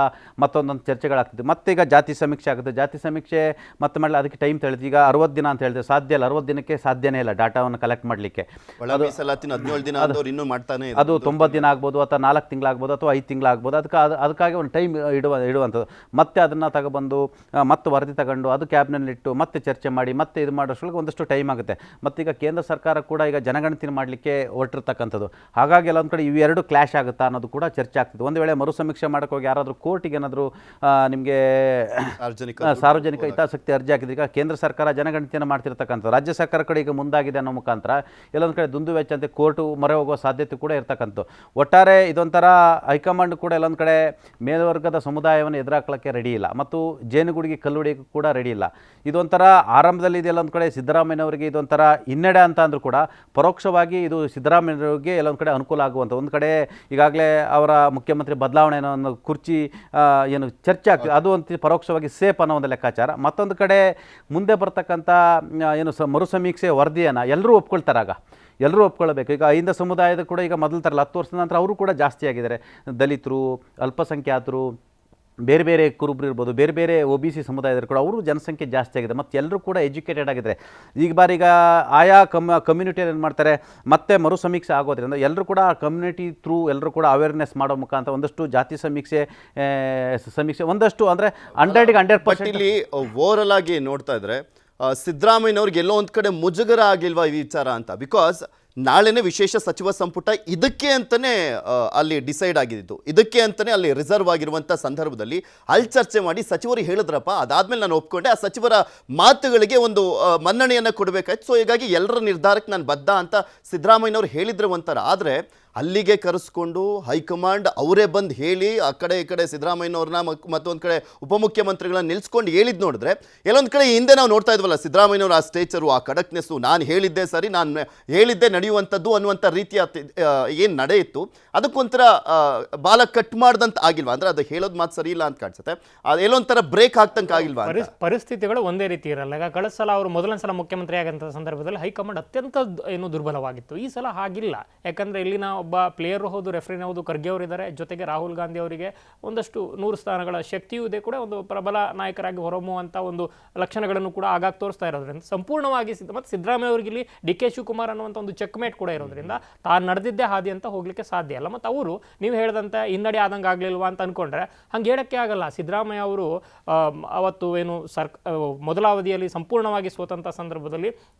ಮತ್ತೊಂದೊಂದು ಚರ್ಚೆಗಳಾಗ್ತಿದೆ. ಮತ್ತೆ ಈಗ ಜಾತಿ ಸಮೀಕ್ಷೆ ಆಗುತ್ತೆ. ಜಾತಿ ಸಮೀಕ್ಷೆ ಮತ್ತೆ ಮಾಡಲಿ ಅದಕ್ಕೆ ಟೈಮ್ ತಿಳಿದು ಈಗ 60 ದಿನ ಅಂತ ಹೇಳಿದ್ರೆ ಸಾಧ್ಯ ಇಲ್ಲ. 60 ದಿನಕ್ಕೆ ಸಾಧ್ಯನೇ ಇಲ್ಲ ಡಾಟಾವನ್ನು ಕಲೆಕ್ಟ್ ಮಾಡಲಿಕ್ಕೆ. 17 ದಿನ ಇನ್ನೂ ಮಾಡ್ತಾನೆ, ಅದು 90 ದಿನ ಆಗ್ಬೋದು, ಅಥವಾ 4 ತಿಂಗಳಾಗ್ಬೋದು, ಅಥವಾ 5 ತಿಂಗಳಾಗ್ಬೋದು. ಅದಕ್ಕಾಗಿ ಒಂದು ಟೈಮ್ ಇಡುವಂಥದ್ದು. ಮತ್ತೆ ಅದನ್ನು ತಗೊಬಂದು ಮತ್ತೆ ವರದಿ ತಗೊಂಡು ಅದು ಕ್ಯಾಬಿನೆಟ್ಲಿಟ್ಟು ಮತ್ತೆ ಚರ್ಚೆ ಮಾಡಿ ಮತ್ತೆ ಇದು ಮಾಡೋಷ್ರೊಳಗೆ ಒಂದಷ್ಟು ಟೈಮ್ ಆಗುತ್ತೆ. ಮತ್ತೀಗ ಕೇಂದ್ರ ಸರ್ಕಾರ ಕೂಡ ಈಗ ಜನಗಣತಿ ಮಾಡಲಿಕ್ಕೆ ಹೊರಟಿರ್ತಕ್ಕಂಥದ್ದು. ಹಾಗಾಗಿ ಎಲ್ಲೊಂದು ಕಡೆ ಇವೆರಡು ಕ್ಲಾಶ್ ಆಗುತ್ತಾ ಅನ್ನೋದು ಕೂಡ ಚರ್ಚೆ ಆಗ್ತದೆ. ಒಂದು ವೇಳೆ ಮರು ಸಮೀಕ್ಷೆ ಮಾಡೋಕೆ ಹೋಗಿ ಯಾರಾದರೂ ಕೋರ್ಟಿಗೆ ಏನಾದರೂ ನಿಮಗೆ ಸಾರ್ವಜನಿಕ ಹಿತಾಸಕ್ತಿ ಅರ್ಜಿ ಹಾಕಿದ್ರೆ, ಈಗ ಕೇಂದ್ರ ಸರ್ಕಾರ ಜನಗಣತಿಯನ್ನು ಮಾಡ್ತಿರ್ತಕ್ಕಂಥದ್ದು, ರಾಜ್ಯ ಸರ್ಕಾರ ಕಡೆ ಈಗ ಮುಂದಾಗಿದೆ ಅನ್ನೋ ಮುಖಾಂತರ ಎಲ್ಲೊಂದು ಕಡೆ ದುಂದು ವೆಚ್ಚ ಅಂತ ಕೋರ್ಟು ಮೊರೆ ಹೋಗುವ ಸಾಧ್ಯತೆ ಕೂಡ ಇರ್ತಕ್ಕಂಥದ್ದು. ಒಟ್ಟಾರೆ ಇದೊಂಥರ ಹೈಕಮಾಂಡ್ ಕೂಡ ಎಲ್ಲೊಂದು ಕಡೆ ಮೇಲ್ವರ್ಗದ ಸಮುದಾಯವನ್ನು ಎದುರಾಕೊಳ್ಳೋಕ್ಕೆ ರೆಡಿ ಇಲ್ಲ, ಮತ್ತು ಜೇನುಗೂಡಿಗೆ ಕಲ್ಲುಡಿಯೋಕ್ಕೂ ಕೂಡ ರೆಡಿ ಇಲ್ಲ. ಇದೊಂಥರ ಆರಂಭದಲ್ಲಿ ಇದೆಲ್ಲೊಂದು ಕಡೆ ಸಿದ್ದರಾಮಯ್ಯನವರಿಗೆ ಇದೊಂಥರ ಹಿನ್ನಡೆ ಅಂತ ಅಂದರೂ ಕೂಡ ಪರೋಕ್ಷವಾಗಿ ಇದು ಸಿದ್ದರಾಮಯ್ಯನವರಿಗೆ ಎಲ್ಲೊಂದು ಕಡೆ ಅನುಕೂಲ ಆಗುವಂಥ, ಒಂದು ಕಡೆ ಈಗಾಗಲೇ ಅವರ ಮುಖ್ಯಮಂತ್ರಿ ಬದಲಾವಣೆ ಅನ್ನೋ ಕುರ್ಚಿ ಏನು ಚರ್ಚೆ ಆಗ್ತದೆ, ಅದು ಒಂದು ಪರೋಕ್ಷವಾಗಿ ಸೇಫ್ ಅನ್ನೋ ಒಂದು ಲೆಕ್ಕಾಚಾರ. ಮತ್ತೊಂದು ಕಡೆ ಮುಂದೆ ಬರ್ತಕ್ಕಂಥ ಏನು ಮರು ಸಮೀಕ್ಷೆ ವರದಿಯನ್ನು ಎಲ್ಲರೂ ಒಪ್ಕೊಳ್ತಾರಾಗ, ಎಲ್ಲರೂ ಒಪ್ಕೊಳ್ಬೇಕು. ಈಗ ಅಹಿಂದ ಸಮುದಾಯದ ಕೂಡ ಈಗ ಮೊದಲು ತರಲ್ಲ, 10 ವರ್ಷದ ನಂತರ ಅವರು ಕೂಡ ಜಾಸ್ತಿ ಆಗಿದ್ದಾರೆ. ದಲಿತರು, ಅಲ್ಪಸಂಖ್ಯಾತರು, ಬೇರೆ ಬೇರೆ ಕುರುಬರು ಇರ್ಬೋದು, ಬೇರೆ ಬೇರೆ OBC ಸಮುದಾಯದರು ಕೂಡ ಅವರು ಜನಸಂಖ್ಯೆ ಜಾಸ್ತಿ ಆಗಿದೆ. ಮತ್ತು ಎಲ್ಲರೂ ಕೂಡ ಎಜುಕೇಟೆಡ್ ಆಗಿದ್ದಾರೆ. ಈಗ ಆಯಾ ಕಮ್ಯುನಿಟಿಯಲ್ಲಿ ಏನು ಮಾಡ್ತಾರೆ, ಮತ್ತೆ ಮರು ಸಮೀಕ್ಷೆ ಆಗೋದ್ರಿಂದ ಎಲ್ಲರೂ ಕೂಡ ಕಮ್ಯುನಿಟಿ ಥ್ರೂ ಎಲ್ಲರೂ ಕೂಡ ಅವೇರ್ನೆಸ್ ಮಾಡೋ ಮುಖಾಂತರ ಒಂದಷ್ಟು ಜಾತಿ ಸಮೀಕ್ಷೆ ಒಂದಷ್ಟು ಅಂದರೆ 100% ಇಲ್ಲಿ ಓವರಲ್ ಆಗಿ ನೋಡ್ತಾ ಇದ್ರೆ ಸಿದ್ದರಾಮಯ್ಯನವ್ರಿಗೆ ಎಲ್ಲೋ ಒಂದು ಕಡೆ ಮುಜುಗರ ಆಗಿಲ್ವಾ ಈ ವಿಚಾರ ಅಂತ? ಬಿಕಾಸ್ ನಾಳೆನೇ ವಿಶೇಷ ಸಚಿವ ಸಂಪುಟ ಇದಕ್ಕೆ ಅಂತಲೇ ಅಲ್ಲಿ ಡಿಸೈಡ್ ಆಗಿದ್ದು, ಇದಕ್ಕೆ ಅಂತಲೇ ಅಲ್ಲಿ ರಿಸರ್ವ್ ಆಗಿರುವಂಥ ಸಂದರ್ಭದಲ್ಲಿ ಅಲ್ಲಿ ಚರ್ಚೆ ಮಾಡಿ ಸಚಿವರು ಹೇಳಿದ್ರಪ್ಪ, ಅದಾದಮೇಲೆ ನಾನು ಒಪ್ಕೊಂಡೆ, ಆ ಸಚಿವರ ಮಾತುಗಳಿಗೆ ಒಂದು ಮನ್ನಣೆಯನ್ನು ಕೊಡಬೇಕಾಯ್ತು. ಸೊ ಹೀಗಾಗಿ ಎಲ್ಲರ ನಿರ್ಧಾರಕ್ಕೆ ನಾನು ಬದ್ಧ ಅಂತ ಸಿದ್ದರಾಮಯ್ಯನವ್ರು ಹೇಳಿದ್ರು ಒಂಥರ. ಆದರೆ ಅಲ್ಲಿಗೆ ಕರೆಸ್ಕೊಂಡು ಹೈಕಮಾಂಡ್ ಅವರೇ ಬಂದು ಹೇಳಿ ಆ ಕಡೆ ಈ ಕಡೆ ಸಿದ್ದರಾಮಯ್ಯನವ್ರನ್ನ ಮತ್ತೊಂದು ಕಡೆ ಉಪಮುಖ್ಯಮಂತ್ರಿಗಳನ್ನ ನಿಲ್ಸ್ಕೊಂಡು ಹೇಳಿದ್ದು ನೋಡಿದ್ರೆ ಎಲ್ಲೊಂದು ಕಡೆ ಹಿಂದೆ ನಾವು ನೋಡ್ತಾ ಇದ್ವಲ್ಲ, ಸಿದ್ದರಾಮಯ್ಯನವ್ರ ಆ ಸ್ಟೇಚರು, ಆ ಕಡಕ್ನೆಸ್ಸು, ನಾನು ಹೇಳಿದ್ದೆ ಸರಿ, ನಾನು ಹೇಳಿದ್ದೆ ನಡೆಯುವಂಥದ್ದು ಅನ್ನುವಂಥ ರೀತಿಯ ಏನು ನಡೆಯಿತ್ತು, ಅದಕ್ಕೊಂಥರ ಬಾಲ ಕಟ್ ಮಾಡ್ದಂತ ಆಗಿಲ್ವಾ? ಅಂದರೆ ಅದು ಹೇಳೋದು ಮಾತು ಸರಿ ಇಲ್ಲ ಅಂತ ಕಾಣಿಸುತ್ತೆ. ಅದು ಎಲ್ಲೊಂಥರ ಬ್ರೇಕ್ ಆಗ್ತಂಕ ಆಗಿಲ್ವಾ? ಪರಿಸ್ಥಿತಿಗಳು ಒಂದೇ ರೀತಿ ಇರಲ್ಲ. ಈಗ ಕಳೆದ ಸಲ ಅವರು ಮೊದಲನೇ ಸಲ ಮುಖ್ಯಮಂತ್ರಿ ಆಗಂತ ಸಂದರ್ಭದಲ್ಲಿ ಹೈಕಮಾಂಡ್ ಅತ್ಯಂತ ಏನು ದುರ್ಬಲವಾಗಿತ್ತು. ಈ ಸಲ ಹಾಗಿಲ್ಲ. ಯಾಕಂದರೆ ಇಲ್ಲಿನ ಒಬ್ಬ ಒಬ್ಬ ಪ್ಲೇಯರ್ ಹೌದು, ರೆಫ್ರಿನ ಹೌದು, ಖರ್ಗೆ ಅವರಿದ್ದಾರೆ, ಜೊತೆಗೆ ರಾಹುಲ್ ಗಾಂಧಿ ಅವರಿಗೆ ಒಂದಷ್ಟು 100 ಸ್ಥಾನಗಳ ಶಕ್ತಿಯೂ ಇದೆ, ಕೂಡ ಒಂದು ಪ್ರಬಲ ನಾಯಕರಾಗಿ ಹೊರಹೊಮ್ಮುವಂಥ ಒಂದು ಲಕ್ಷಣಗಳನ್ನು ಕೂಡ ಆಗಾಗ ತೋರಿಸ್ತಾ ಇರೋದ್ರಿಂದ ಸಂಪೂರ್ಣವಾಗಿ ಮತ್ತು ಸಿದ್ದರಾಮಯ್ಯ ಅವರಿಗೆ ಇಲ್ಲಿ ಡಿ ಕೆ ಶಿವಕುಮಾರ್ ಅನ್ನುವಂಥ ಒಂದು ಚೆಕ್ಮೇಟ್ ಕೂಡ ಇರೋದ್ರಿಂದ ತಾನು ನಡೆದಿದ್ದೇ ಹಾದಿ ಅಂತ ಹೋಗ್ಲಿಕ್ಕೆ ಸಾಧ್ಯ ಇಲ್ಲ. ಮತ್ತು ಅವರು ನೀವು ಹೇಳಿದಂತೆ ಹಿನ್ನಡೆ ಆದಂಗೆ ಆಗಲಿಲ್ವಾ ಅಂತ ಅನ್ಕೊಂಡ್ರೆ ಹಂಗೆ ಹೇಳಕ್ಕೆ ಆಗಲ್ಲ. ಸಿದ್ದರಾಮಯ್ಯ ಅವರು ಅವತ್ತು ಏನು ಮೊದಲ ಅವಧಿಯಲ್ಲಿ ಸಂಪೂರ್ಣವಾಗಿ ಸೋತಂಥ ಸಂದರ್ಭದಲ್ಲಿ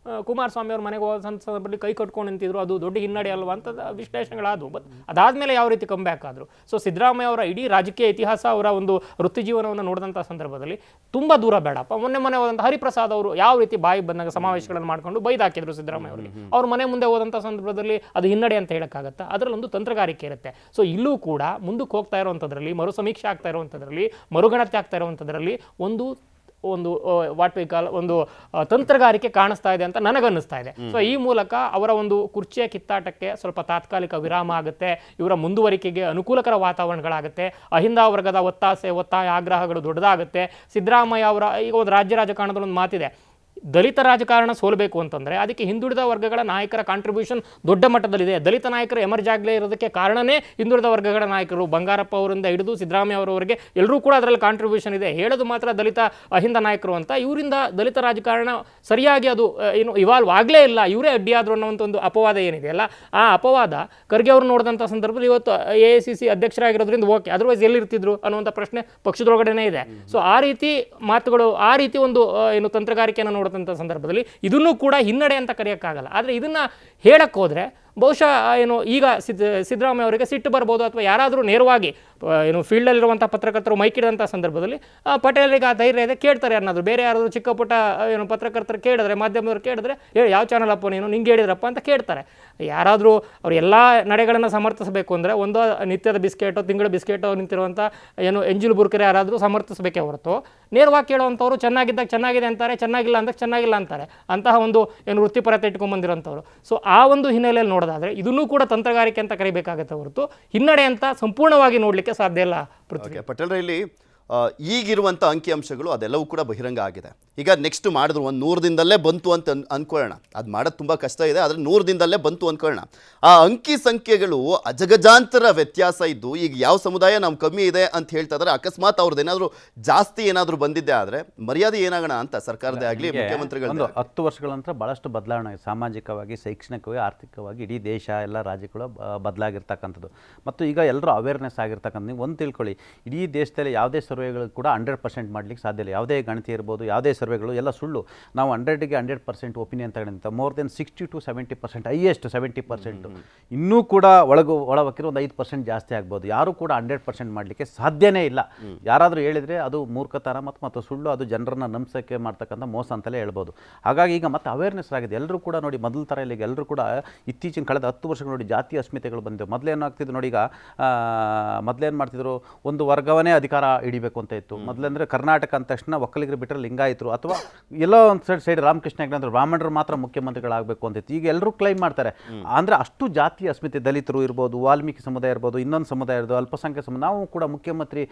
ಕುಮಾರಸ್ವಾಮಿ ಅವ್ರ ಮನೆಗೆ ಹೋದ ಸಂದರ್ಭದಲ್ಲಿ ಕೈ ಕಟ್ಕೊಂಡು ನಿಂತಿದ್ರು, ಅದು ದೊಡ್ಡ ಹಿನ್ನಡೆ ಅಲ್ವಾ ಅಂತ ವಿಶ್ಲೇಷಣೆಗಳಾದವು. ಬಟ್ ಅದಾದ್ಮೇಲೆ ಯಾವ ರೀತಿ ಕಂಬ್ಯಾಕ್ ಆದರು. ಸೊ ಸಿದ್ದರಾಮಯ್ಯ ಅವರ ಇಡೀ ರಾಜಕೀಯ ಇತಿಹಾಸ, ಅವರ ಒಂದು ವೃತ್ತಿ ಜೀವನವನ್ನು ನೋಡಿದಂಥ ಸಂದರ್ಭದಲ್ಲಿ ತುಂಬ ದೂರ ಬೇಡಪ್ಪ, ಮೊನ್ನೆ ಹೋದಂಥ ಹರಿಪ್ರಸಾದ್ ಅವರು ಯಾವ ರೀತಿ ಬಾಯಿ ಬಂದಾಗ ಸಮಾವೇಶಗಳನ್ನು ಮಾಡ್ಕೊಂಡು ಬೈದು ಹಾಕಿದ್ರು ಸಿದ್ದರಾಮಯ್ಯ ಅವರಿಗೆ. ಅವ್ರ ಮನೆ ಮುಂದೆ ಹೋದಂಥ ಸಂದರ್ಭದಲ್ಲಿ ಅದು ಹಿನ್ನಡೆ ಅಂತ ಹೇಳಕ್ಕಾಗತ್ತಾ? ಅದರಲ್ಲೊಂದು ತಂತ್ರಗಾರಿಕೆ ಇರುತ್ತೆ. ಸೊ ಇಲ್ಲೂ ಕೂಡ ಮುಂದಕ್ಕೆ ಹೋಗ್ತಾ ಇರುವಂಥದ್ರಲ್ಲಿ, ಮರು ಸಮೀಕ್ಷೆ ಆಗ್ತಾ ಇರುವಂಥದ್ರಲ್ಲಿ, ಮರುಗಣತಿ ಆಗ್ತಾ ಇರುವಂಥದ್ರಲ್ಲಿ ಒಂದು ವಾಟ್ ವಿ ಕಾಲ್ ಒಂದು ತಂತ್ರಗಾರಿಕೆ ಕಾಣಿಸ್ತಾ ಇದೆ ಅಂತ ನನಗನ್ನಿಸ್ತಾ ಇದೆ. ಸೊ ಈ ಮೂಲಕ ಅವರ ಒಂದು ಕುರ್ಚಿಯ ಕಿತ್ತಾಟಕ್ಕೆ ಸ್ವಲ್ಪ ತಾತ್ಕಾಲಿಕ ವಿರಾಮ ಆಗುತ್ತೆ, ಇವರ ಮುಂದುವರಿಕೆಗೆ ಅನುಕೂಲಕರ ವಾತಾವರಣಗಳಾಗುತ್ತೆ, ಅಹಿಂದ ವರ್ಗದ ಒತ್ತಾಯ ಆಗ್ರಹಗಳು ದೊಡ್ಡದಾಗುತ್ತೆ. ಸಿದ್ದರಾಮಯ್ಯ ಅವರ ಈಗ ಒಂದು ರಾಜ್ಯ ರಾಜಕಾರಣದಲ್ಲಿ ಒಂದು ಮಾತಿದೆ, ದಲಿತ ರಾಜಕಾರಣ ಸೋಲಬೇಕು ಅಂತಂದರೆ ಅದಕ್ಕೆ ಹಿಂದುಳಿದ ವರ್ಗಗಳ ನಾಯಕರ ಕಾಂಟ್ರಿಬ್ಯೂಷನ್ ದೊಡ್ಡ ಮಟ್ಟದಲ್ಲಿದೆ. ದಲಿತ ನಾಯಕರು ಎಮರ್ಜ್ ಆಗಲೇ ಇರೋದಕ್ಕೆ ಕಾರಣನೇ ಹಿಂದುಳಿದ ವರ್ಗಗಳ ನಾಯಕರು, ಬಂಗಾರಪ್ಪ ಅವರಿಂದ ಹಿಡಿದು ಸಿದ್ದರಾಮಯ್ಯ ಅವರವರೆಗೆ ಎಲ್ಲರೂ ಕೂಡ ಅದರಲ್ಲಿ ಕಾಂಟ್ರಿಬ್ಯೂಷನ್ ಇದೆ. ಹೇಳೋದು ಮಾತ್ರ ದಲಿತ ಅಹಿಂದ ನಾಯಕರು ಅಂತ, ಇವರಿಂದ ದಲಿತ ರಾಜಕಾರಣ ಸರಿಯಾಗಿ ಅದು ಏನು ಇವಾಲ್ವ್ ಆಗಲೇ ಇಲ್ಲ, ಇವರೇ ಅಡ್ಡಿಯಾದರು ಅನ್ನೋಂಥ ಒಂದು ಅಪವಾದ ಏನಿದೆಯಲ್ಲ, ಆ ಅಪವಾದ ಖರ್ಗೆ ಅವರು ನೋಡಿದಂಥ ಸಂದರ್ಭದಲ್ಲಿ ಇವತ್ತು AICC ಅಧ್ಯಕ್ಷರಾಗಿರೋದ್ರಿಂದ ಓಕೆ, ಅದರ್ವೈಸ್ ಎಲ್ಲಿರ್ತಿದ್ರು ಅನ್ನುವಂಥ ಪ್ರಶ್ನೆ ಪಕ್ಷದೊಳಗಡೆನೇ ಇದೆ. ಸೊ ಆ ರೀತಿ ಮಾತುಗಳು, ಆ ರೀತಿ ಒಂದು ಏನು ತಂತ್ರಗಾರಿಕೆಯನ್ನು ನೋಡಿದಂಥ ಸಂದರ್ಭದಲ್ಲಿ ಇದನ್ನು ಕೂಡ ಹಿನ್ನಡೆ ಅಂತ ಕರೆಯೋಕ್ಕಾಗಲ್ಲ. ಆದರೆ ಇದನ್ನು ಹೇಳಕ್ಕೆ ಹೋದರೆ ಬಹುಶಃ ಏನು ಈಗ ಸಿದ್ದರಾಮಯ್ಯ ಅವರಿಗೆ ಸಿಟ್ಟು ಬರ್ಬೋದು, ಅಥವಾ ಯಾರಾದರೂ ನೇರವಾಗಿ ಏನು ಫೀಲ್ಡಲ್ಲಿರುವಂಥ ಪತ್ರಕರ್ತರು ಮೈಕಿಡಿದಂಥ ಸಂದರ್ಭದಲ್ಲಿ ಪಟೇಲರಿಗೆ ಆ ಧೈರ್ಯ ಇದೆ, ಕೇಳ್ತಾರೆ ಯಾರನ್ನಾದ್ರು, ಬೇರೆ ಯಾರಾದರೂ ಚಿಕ್ಕ ಪುಟ್ಟ ಏನು ಪತ್ರಕರ್ತರು ಕೇಳಿದ್ರೆ, ಮಾಧ್ಯಮದವ್ರು ಕೇಳಿದ್ರೆ, ಹೇಳಿ ಯಾವ ಚಾನಲ್ ಅಪ್ಪ ನೀನು, ನಿಂಗೆ ಹೇಳಿದ್ರಪ್ಪ ಅಂತ ಕೇಳ್ತಾರೆ. ಯಾರಾದರೂ ಅವ್ರು ಎಲ್ಲ ನಡೆಗಳನ್ನು ಸಮರ್ಥಿಸಬೇಕು ಅಂದರೆ ಒಂದು ನಿತ್ಯದ ಬಿಸ್ಕೆಟೋ ತಿಂಗಳ ಬಿಸ್ಕೆಟೋ ನಿಂತಿರುವಂಥ ಏನು ಎಂಜಿಲ್ ಬುರ್ಕರೆ ಯಾರಾದರೂ ಸಮರ್ಥಿಸಬೇಕೇ ಹೊರತು ನೇರವಾಗಿ ಕೇಳುವಂಥವ್ರು ಚೆನ್ನಾಗಿದ್ದಾಗ ಚೆನ್ನಾಗಿದೆ ಅಂತಾರೆ, ಚೆನ್ನಾಗಿಲ್ಲ ಅಂದಾಗ ಚೆನ್ನಾಗಿಲ್ಲ ಅಂತಾರೆ. ಅಂತಹ ಒಂದು ಏನು ವೃತ್ತಿಪರತೆ ಇಟ್ಕೊಂಡ್ಬಂದಿರೋಂಥವ್ರು. ಸೊ ಆ ಒಂದು ಹಿನ್ನೆಲೆಯಲ್ಲಿ ನೋಡೋದಾದರೆ ಇದನ್ನೂ ಕೂಡ ತಂತ್ರಗಾರಿಕೆ ಅಂತ ಕರಿಬೇಕಾಗತ್ತೆ ಹೊರತು ಹಿನ್ನಡೆ ಅಂತ ಸಂಪೂರ್ಣವಾಗಿ ನೋಡಲಿಕ್ಕೆ ಸಾಧ್ಯ ಇಲ್ಲ. ಪಟೇಲ್ರ, ಇಲ್ಲಿ ಈಗಿರುವಂಥ ಅಂಕಿಅಂಶಗಳು ಅದೆಲ್ಲವೂ ಕೂಡ ಬಹಿರಂಗ ಆಗಿದೆ. ಈಗ ನೆಕ್ಸ್ಟ್ ಮಾಡಿದ್ರು ಒಂದು 100 ದಿನದಲ್ಲೇ ಬಂತು ಅಂತ ಅನ್ಕೊಳ್ಳೋಣ, ಅದು ಮಾಡೋದು ತುಂಬ ಕಷ್ಟ ಇದೆ, ಆದರೆ 100 ದಿನದಲ್ಲೇ ಬಂತು ಅಂದ್ಕೊಳ್ಳೋಣ. ಆ ಅಂಕಿ ಸಂಖ್ಯೆಗಳು ಅಜಗಜಾಂತರ ವ್ಯತ್ಯಾಸ ಇದ್ದು ಈಗ ಯಾವ ಸಮುದಾಯ ನಾವು ಕಮ್ಮಿ ಇದೆ ಅಂತ ಹೇಳ್ತಾ ಇದ್ದಾರೆ. ಅಕಸ್ಮಾತ್ ಅವ್ರದ್ದು ಏನಾದರೂ ಜಾಸ್ತಿ ಏನಾದರೂ ಬಂದಿದ್ದೆ ಆದರೆ ಮರ್ಯಾದೆ ಏನಾಗೋಣ ಅಂತ ಸರ್ಕಾರದೇ ಆಗಲಿ ಮುಖ್ಯಮಂತ್ರಿಗಳು. 10 ವರ್ಷಗಳ ನಂತರ ಭಾಳಷ್ಟು ಬದಲಾವಣೆ ಸಾಮಾಜಿಕವಾಗಿ, ಶೈಕ್ಷಣಿಕವಾಗಿ, ಆರ್ಥಿಕವಾಗಿ ಇಡೀ ದೇಶ ಎಲ್ಲ ರಾಜ್ಯಗಳು ಬದಲಾಗಿರ್ತಕ್ಕಂಥದ್ದು. ಮತ್ತು ಈಗ ಎಲ್ಲರೂ ಅವೇರ್ನೆಸ್ ಆಗಿರ್ತಕ್ಕಂಥ, ನೀವು ಒಂದು ತಿಳ್ಕೊಳ್ಳಿ, ಇಡೀ ದೇಶದಲ್ಲಿ ಯಾವುದೇ ಸರ್ವೆಗಳು ಕೂಡ 100% ಮಾಡಲಿಕ್ಕೆ ಸಾಧ್ಯ ಇಲ್ಲ. ಯಾವುದೇ ಗಣತಿ ಇರ್ಬೋದು, ಯಾವುದೇ ಸರ್ವೆಗಳು ಎಲ್ಲ ಸುಳ್ಳು. ನಾವು 100ಗೆ 100% ಒಪಿನಿಯನ್ ತಗೊಂಡಿಂತ ಮೋರ್ ದೆನ್ 60 to 70%, ಹೈಯೆಸ್ಟ್ 70%. ಇನ್ನೂ ಕೂಡ ಒಳವಕ್ಕಿರೋ ಒಂದು 5% ಜಾಸ್ತಿ ಆಗ್ಬೋದು. ಯಾರು ಕೂಡ 100% ಮಾಡಲಿಕ್ಕೆ ಸಾಧ್ಯನೇ ಇಲ್ಲ. ಯಾರಾದರೂ ಹೇಳಿದರೆ ಅದು ಮೂರ್ಖತನ ಮತ್ತು ಸುಳ್ಳು, ಅದು ಜನರನ್ನ ನಂಬಿಸೋಕ್ಕೆ ಮಾಡ್ತಕ್ಕಂಥ ಮೋಸ ಅಂತಲೇ ಹೇಳ್ಬೋದು. ಹಾಗಾಗಿ ಈಗ ಮತ್ತೆ ಅವೇರ್ನೆಸ್ ಆಗಿದೆ. ಎಲ್ಲರೂ ಕೂಡ ನೋಡಿ, ಮೊದಲ ಥರ ಇಲ್ಲ. ಈಗ ಎಲ್ಲರೂ ಕೂಡ ಇತ್ತೀಚಿನ ಕಳೆದ 10 ವರ್ಷಗಳು ನೋಡಿ ಜಾತಿ ಅಸ್ಮಿತೆಗಳು ಬಂದಿವೆ. ಮೊದಲೇನು ಆಗ್ತಿದ್ದು ನೋಡಿ, ಈಗ ಮೊದಲೇನು ಮಾಡ್ತಿದ್ರು, ಒಂದು ವರ್ಗವನ್ನೇ ಅಧಿಕಾರ ಹಿಡಿಬೇಕು ಅಂತ ಇತ್ತು. ಮೊದಲಂದ್ರೆ ಕರ್ನಾಟಕ ಅಂದ ತಕ್ಷಣ ಒಕ್ಕಲಿಗರು ಬಿಟ್ಟರೆ ಲಿಂಗಾಯತರು, ಅಥವಾ ಎಲ್ಲೋ ಒಂದು ಸೈಡ್ ರಾಮಕೃಷ್ಣ ಹೆಗಡೆ ಅಂದ್ರೆ ಬ್ರಾಹ್ಮಣರು ಮಾತ್ರ ಮುಖ್ಯಮಂತ್ರಿಗಳಾಗಬೇಕು ಅಂತ ಇತ್ತು. ಈಗ ಎಲ್ಲರೂ ಕ್ಲೈಮ್ ಮಾಡ್ತಾರೆ. ಅಂದರೆ ಅಷ್ಟು ಜಾತಿ ಅಸ್ಮಿತೆ, ದಲಿತರು ಇರ್ಬೋದು, ವಾಲ್ಮೀಕಿ ಸಮುದಾಯ ಇರ್ಬೋದು, ಇನ್ನೊಂದು ಸಮುದಾಯ ಇರ್ಬೋದು, ಅಲ್ಪಸಂಖ್ಯಾತ ಸಮುದಾಯ, ನಾವು ಕೂಡ ಮುಖ್ಯಮಂತ್ರಿ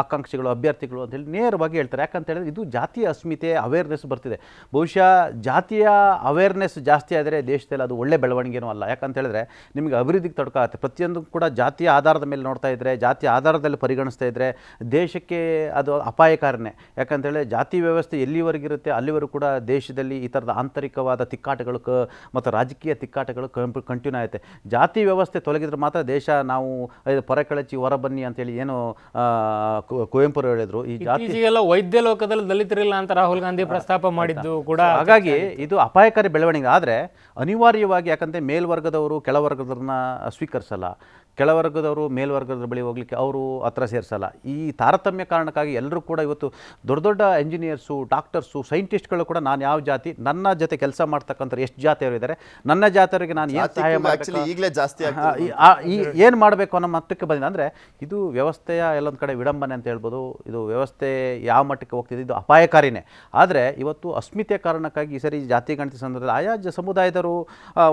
ಆಕಾಂಕ್ಷಿಗಳು, ಅಭ್ಯರ್ಥಿಗಳು ಅಂತೇಳಿ ನೇರವಾಗಿ ಹೇಳ್ತಾರೆ. ಯಾಕಂತ ಹೇಳಿದ್ರೆ ಇದು ಜಾತಿಯ ಅಸ್ಮಿತೆ ಅವೇರ್ನೆಸ್ ಬರ್ತಿದೆ. ಬಹುಶಃ ಜಾತಿಯ ಅವೇರ್ನೆಸ್ ಜಾಸ್ತಿ ಆದರೆ ದೇಶದಲ್ಲಿ ಅದು ಒಳ್ಳೆ ಬೆಳವಣಿಗೆನೂ ಅಲ್ಲ. ಯಾಕಂತ ಹೇಳಿದ್ರೆ ನಿಮಗೆ ಅಭಿವೃದ್ಧಿಗೆ ತೊಡಕಾಗುತ್ತೆ. ಪ್ರತಿಯೊಂದು ಕೂಡ ಜಾತಿಯ ಆಧಾರದ ಮೇಲೆ ನೋಡ್ತಾ ಇದ್ದರೆ, ಜಾತಿಯ ಆಧಾರದಲ್ಲಿ ಪರಿಗಣಿಸ್ತಾ ಇದ್ದರೆ ದೇಶಕ್ಕೆ ಅದು ಅಪಾಯಕಾರನೇ. ಯಾಕಂತೇಳಿ ಜಾತಿ ವ್ಯವಸ್ಥೆ ಎಲ್ಲಿವರೆಗಿರುತ್ತೆ ಅಲ್ಲಿವರೆಗೂ ಕೂಡ ದೇಶದಲ್ಲಿ ಈ ಥರದ ಆಂತರಿಕವಾದ ತಿಕ್ಕಾಟಗಳು ಮತ್ತು ರಾಜಕೀಯ ತಿಕ್ಕಾಟಗಳು ಕಂಟಿನ್ಯೂ ಆಗುತ್ತೆ. ಜಾತಿ ವ್ಯವಸ್ಥೆ ತೊಲಗಿದ್ರೆ ಮಾತ್ರ ದೇಶ, ನಾವು ಪೊರೆಕಳಚಿ ಹೊರ ಬನ್ನಿ ಅಂತೇಳಿ ಏನು ಕುವೆಂಪು ಹೇಳಿದ್ರು. ಈ ಜಾತಿ ವೈದ್ಯ ಲೋಕದಲ್ಲಿ ದಲಿತರಿಲ್ಲ ಅಂತ ರಾಹುಲ್ ಗಾಂಧಿ ಪ್ರಸ್ತಾಪ ಮಾಡಿದ್ದು ಕೂಡ. ಹಾಗಾಗಿ ಇದು ಅಪಾಯಕಾರಿ ಬೆಳವಣಿಗೆ. ಆದರೆ ಅನಿವಾರ್ಯವಾಗಿ, ಯಾಕಂದರೆ ಮೇಲ್ವರ್ಗದವರು ಕೆಳವರ್ಗದವ್ರನ್ನ ಸ್ವೀಕರಿಸಲ್ಲ, ಕೆಳವರ್ಗದವರು ಮೇಲ್ವರ್ಗದ ಬಳಿ ಹೋಗ್ಲಿಕ್ಕೆ ಅವರು ಹತ್ರ ಸೇರಿಸಲ್ಲ. ಈ ತಾರತಮ್ಯ ಕಾರಣಕ್ಕಾಗಿ ಎಲ್ಲರೂ ಕೂಡ ಇವತ್ತು ದೊಡ್ಡ ದೊಡ್ಡ ಇಂಜಿನಿಯರ್ಸು, ಡಾಕ್ಟರ್ಸು, ಸೈಂಟಿಸ್ಟ್ಗಳು ಕೂಡ ನಾನು ಯಾವ ಜಾತಿ, ನನ್ನ ಜೊತೆ ಕೆಲಸ ಮಾಡ್ತಕ್ಕಂಥ ಎಷ್ಟು ಜಾತಿಯವರು ಇದ್ದಾರೆ, ನನ್ನ ಜಾತಿಯವರಿಗೆ ನಾನು ಏನು ಸಹಾಯ ಮಾಡಬೇಕು, ಈಗಲೇ ಜಾಸ್ತಿ ಏನು ಮಾಡಬೇಕು ಅನ್ನೋ ಮಟ್ಟಕ್ಕೆ ಬಂದಿದೆ. ಅಂದರೆ ಇದು ವ್ಯವಸ್ಥೆಯ ಎಲ್ಲೊಂದು ಕಡೆ ವಿಡಂಬನೆ ಅಂತ ಹೇಳ್ಬೋದು. ಇದು ವ್ಯವಸ್ಥೆ ಯಾವ ಮಟ್ಟಕ್ಕೆ ಹೋಗ್ತಿದೆ, ಇದು ಅಪಾಯಕಾರಿನೇ. ಆದರೆ ಇವತ್ತು ಅಸ್ಮಿತೆ ಕಾರಣಕ್ಕಾಗಿ ಈ ಸರಿ ಜಾತಿ ಗಣತಿ ಸಂದರ್ಭದಲ್ಲಿ ಆಯಾ ಸಮುದಾಯದವರು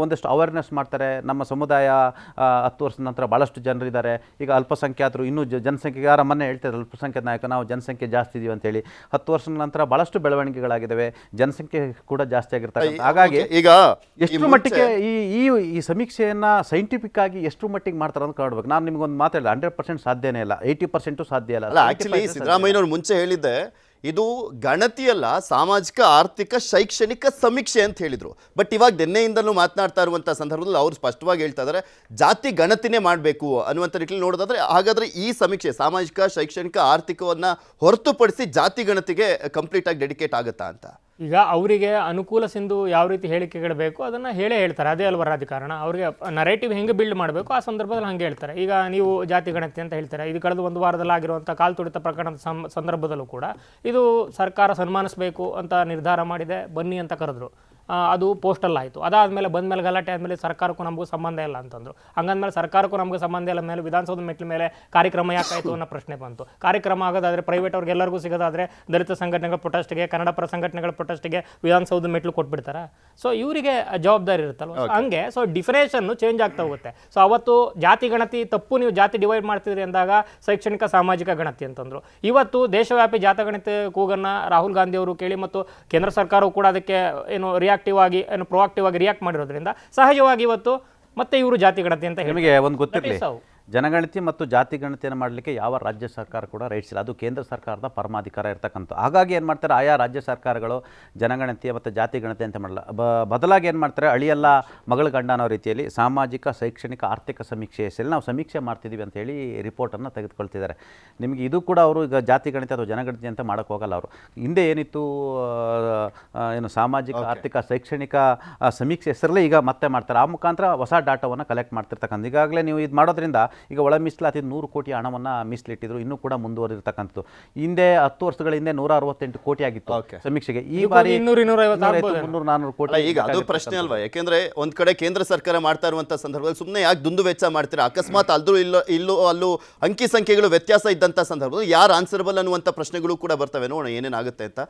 ಒಂದಷ್ಟು ಅವೇರ್ನೆಸ್ ಮಾಡ್ತಾರೆ. ನಮ್ಮ ಸಮುದಾಯ 10 ವರ್ಷದ ನಂತರ ಭಾಳಷ್ಟು ಜನರಿದ್ದಾರೆ. ಈಗ ಅಲ್ಪಸಂಖ್ಯಾತರು ಇನ್ನೂ ಜನಸಂಖ್ಯೆಗೆ ಯಾರ ಮೊನ್ನೆ ಹೇಳ್ತಾರೆ ಅಲ್ಪಸಂಖ್ಯಾತ ನಾಯಕ, ನಾವು ಜನಸಂಖ್ಯೆ ಜಾಸ್ತಿ ಇದೀವಿ ಅಂತೇಳಿ. 10 ವರ್ಷಗಳ ನಂತರ ಭಾಳಷ್ಟು ಬೆಳವಣಿಗೆಗಳಾಗಿದ್ದಾವೆ, ಜನಸಂಖ್ಯೆ ಕೂಡ ಜಾಸ್ತಿ ಆಗಿರ್ತಕ್ಕಂಥ. ಹಾಗಾಗಿ ಈಗ ಎಷ್ಟು ಮಟ್ಟಿಗೆ ಈ ಸಮೀಕ್ಷೆಯನ್ನು ಸೈಂಟಿಫಿಕ್ ಆಗಿ ಎಷ್ಟು ಮಟ್ಟಿಗೆ ಮಾಡ್ತಾರೆ ಅಂತ ಕಾಣಬೇಕು. ನಾನು ನಿಮ್ಗೊಂದು ಮಾತಾಡಿದೆ, 100% ಸಾಧ್ಯನೇ ಇಲ್ಲ, 80% ಸಾಧ್ಯ ಇಲ್ಲ. ಅಲ್ಲ, ಆಕ್ಚುಲಿ ಸಿದ್ದರಾಮಯ್ಯನವ್ರು ಮುಂಚೆ ಹೇಳಿದ್ದೆ ಇದು ಗಣತಿಯಲ್ಲ, ಸಾಮಾಜಿಕ ಆರ್ಥಿಕ ಶೈಕ್ಷಣಿಕ ಸಮೀಕ್ಷೆ ಅಂತ ಹೇಳಿದ್ರು. ಬಟ್ ಇವಾಗ ನಿನ್ನೆಯಿಂದಲೂ ಮಾತನಾಡ್ತಾ ಇರುವಂಥ ಸಂದರ್ಭದಲ್ಲಿ ಅವರು ಸ್ಪಷ್ಟವಾಗಿ ಹೇಳ್ತಾ ಇದ್ದಾರೆ ಜಾತಿ ಗಣತಿನೇ ಮಾಡಬೇಕು ಅನ್ನುವಂಥ ನಿಟ್ಟಿನಲ್ಲಿ ನೋಡೋದಾದ್ರೆ, ಹಾಗಾದ್ರೆ ಈ ಸಮೀಕ್ಷೆ ಸಾಮಾಜಿಕ ಶೈಕ್ಷಣಿಕ ಆರ್ಥಿಕವನ್ನ ಹೊರತುಪಡಿಸಿ ಜಾತಿ ಗಣತಿಗೆ ಕಂಪ್ಲೀಟ್ ಆಗಿ ಡೆಡಿಕೇಟ್ ಆಗುತ್ತಾ ಅಂತ. ಈಗ ಅವರಿಗೆ ಅನುಕೂಲ ಸಿಂಧು ಯಾವ ರೀತಿ ಹೇಳಿಕೆಗಳು ಬೇಕು ಅದನ್ನು ಹೇಳ್ತಾರೆ. ಅದೇ ಅಲ್ವ ರಾಜಕಾರಣ. ಅವರಿಗೆ ನರೇಟಿವ್ ಹೆಂಗೆ ಬಿಲ್ಡ್ ಮಾಡಬೇಕು ಆ ಸಂದರ್ಭದಲ್ಲಿ ಹಂಗೆ ಹೇಳ್ತಾರೆ. ಈಗ ನೀವು ಜಾತಿ ಗಣತಿ ಅಂತ ಹೇಳ್ತಾರೆ, ಇದು ಕಳೆದ 1 ವಾರದಲ್ಲಿ ಆಗಿರುವಂಥ ಕಾಲ್ ತುಳಿತ ಪ್ರಕರಣದ ಸಂದರ್ಭದಲ್ಲೂ ಕೂಡ ಇದು ಸರ್ಕಾರ ಸನ್ಮಾನಿಸಬೇಕು ಅಂತ ನಿರ್ಧಾರ ಮಾಡಿದೆ, ಬನ್ನಿ ಅಂತ ಕರೆದ್ರು. ಅದು ಪೋಸ್ಟಲ್ ಆಯಿತು. ಅದಾದಮೇಲೆ ಬಂದಮೇಲೆ ಗಲಾಟೆ ಆದಮೇಲೆ ಸರ್ಕಾರಕ್ಕೂ ನಮಗೂ ಸಂಬಂಧ ಇಲ್ಲ ಅಂತಂದರು. ಹಂಗಂದ್ಮೇಲೆ ಸರ್ಕಾರಕ್ಕೂ ನಮಗೆ ಸಂಬಂಧ ಇಲ್ಲ ಮೇಲೆ ವಿಧಾನಸೌಧ ಮೆಟ್ಲ ಮೇಲೆ ಕಾರ್ಯಕ್ರಮ ಯಾಕಾಯಿತು ಅನ್ನೋ ಪ್ರಶ್ನೆ ಬಂತು. ಕಾರ್ಯಕ್ರಮ ಆಗೋದಾದರೆ ಪ್ರೈವೇಟ್ ಅವ್ರಿಗೆಲ್ಲರಿಗೂ ಸಿಗೋದಾದರೆ ದಲಿತ ಸಂಘಟನೆಗಳ ಪ್ರೊಟೆಸ್ಟ್ಗೆ, ಕನ್ನಡ ಪರ ಸಂಘಟನೆಗಳ ಪ್ರೊಟೆಸ್ಟ್ಗೆ ವಿಧಾನಸೌಧ ಮೆಟ್ಲು ಕೊಟ್ಬಿಡ್ತಾರೆ. ಸೊ ಇವರಿಗೆ ಜವಾಬ್ದಾರಿ ಇರುತ್ತಲ್ವ. ಹಂಗೆ ಸೊ ಡಿಫಿನೇಷನ್ನು ಚೇಂಜ್ ಆಗ್ತಾ ಹೋಗುತ್ತೆ. ಸೊ ಅವತ್ತು ಜಾತಿ ಗಣತಿ ತಪ್ಪು, ನೀವು ಜಾತಿ ಡಿವೈಡ್ ಮಾಡ್ತಿದ್ರಿ ಅಂದಾಗ ಶೈಕ್ಷಣಿಕ ಸಾಮಾಜಿಕ ಗಣತಿ ಅಂತಂದರು. ಇವತ್ತು ದೇಶವ್ಯಾಪಿ ಜಾತಿ ಗಣತಿ ಕೂಗನ್ನು ರಾಹುಲ್ ಗಾಂಧಿ ಅವರು ಕೇಳಿ ಮತ್ತು ಕೇಂದ್ರ ಸರ್ಕಾರವು ಕೂಡ ಅದಕ್ಕೆ ಏನು ರಿಯಾಕ್ಟಿವ್ ಆಗಿ ಏನು ಪ್ರೊಆಕ್ಟಿವ್ ಆಗಿ ರಿಯಾಕ್ಟ್ ಮಾಡಿರೋದ್ರಿಂದ ಸಹಜವಾಗಿ ಇವತ್ತು ಮತ್ತೆ ಇವರು ಜಾತಿ ಗಣತಿ ಅಂತ ನಿಮಗೆ ಒಂದು ಗೊತ್ತಿರಲಿ, ಜನಗಣತಿ ಮತ್ತು ಜಾತಿ ಗಣತಿಯನ್ನು ಮಾಡಲಿಕ್ಕೆ ಯಾವ ರಾಜ್ಯ ಸರ್ಕಾರ ಕೂಡ ರೈಟ್ಸ್ ಇಲ್ಲ, ಅದು ಕೇಂದ್ರ ಸರ್ಕಾರದ ಪರಮಾಧಿಕಾರ ಇರ್ತಕ್ಕಂಥ. ಹಾಗಾಗಿ ಏನು ಮಾಡ್ತಾರೆ, ಆಯಾ ರಾಜ್ಯ ಸರ್ಕಾರಗಳು ಜನಗಣತಿ ಮತ್ತು ಜಾತಿ ಗಣತಿ ಅಂತ ಮಾಡಲ್ಲ, ಬದಲಾಗಿ ಏನು ಮಾಡ್ತಾರೆ, ಅಳಿಯಲ್ಲ ಮಗಳ ಗಂಡ ಅನ್ನೋ ರೀತಿಯಲ್ಲಿ ಸಾಮಾಜಿಕ ಶೈಕ್ಷಣಿಕ ಆರ್ಥಿಕ ಸಮೀಕ್ಷೆ ಹೆಸರಲ್ಲಿ ನಾವು ಸಮೀಕ್ಷೆ ಮಾಡ್ತಿದ್ದೀವಿ ಅಂತೇಳಿ ರಿಪೋರ್ಟನ್ನು ತೆಗೆದುಕೊಳ್ತಿದ್ದಾರೆ. ನಿಮಗೆ ಇದು ಕೂಡ ಅವರು ಈಗ ಜಾತಿ ಗಣತಿ ಅಥವಾ ಜನಗಣತಿ ಅಂತ ಮಾಡೋಕ್ಕೆ ಹೋಗಲ್ಲ. ಅವರು ಹಿಂದೆ ಏನಿತ್ತು ಏನು ಸಾಮಾಜಿಕ ಆರ್ಥಿಕ ಶೈಕ್ಷಣಿಕ ಸಮೀಕ್ಷೆ ಹೆಸರಲ್ಲೇ ಈಗ ಮತ್ತೆ ಮಾಡ್ತಾರೆ. ಆ ಮುಖಾಂತರ ಹೊಸ ಡಾಟಾವನ್ನು ಕಲೆಕ್ಟ್ ಮಾಡ್ತಿರ್ತಕ್ಕಂಥ. ಈಗಾಗಲೇ ನೀವು ಇದು ಮಾಡೋದ್ರಿಂದ ಈಗ ಒಳ ಮೀಸಲಾತಿ 100 ಕೋಟಿ ಹಣವನ್ನು ಮೀಸಲಿಟ್ಟಿದ್ರು, ಇನ್ನೂ ಕೂಡ ಮುಂದುವರಿರ್ತಕ್ಕಂಥದ್ದು. ಹಿಂದೆ 10 ವರ್ಷಗಳ ಹಿಂದೆ 168 ಕೋಟಿ ಆಗಿತ್ತು ಸಮೀಕ್ಷೆಗೆ. ಈ ಬಾರಿ 300-400 ಕೋಟಿ. ಈಗ ಅದು ಪ್ರಶ್ನೆ ಅಲ್ವಾ, ಯಾಕೆಂದ್ರೆ ಒಂದ್ ಕಡೆ ಕೇಂದ್ರ ಸರ್ಕಾರ ಮಾಡ್ತಾ ಇರುವಂತ ಸಂದರ್ಭದಲ್ಲಿ ಸುಮ್ಮನೆ ಯಾಕೆ ದುಂದು ವೆಚ್ಚ ಮಾಡ್ತೀರಾ? ಅಕಸ್ಮಾತ್ ಇಲ್ಲೂ ಅಲ್ಲೂ ಅಂಕಿ ಸಂಖ್ಯೆಗಳು ವ್ಯತ್ಯಾಸ ಇದ್ದಂತ ಸಂದರ್ಭದಲ್ಲಿ ಯಾರು ಆನ್ಸರಬಲ್ ಅನ್ನುವಂಥ ಪ್ರಶ್ನೆಗಳು ಕೂಡ ಬರ್ತವೆ. ನೋಡೋಣ ಏನೇನಾಗುತ್ತೆ ಅಂತ.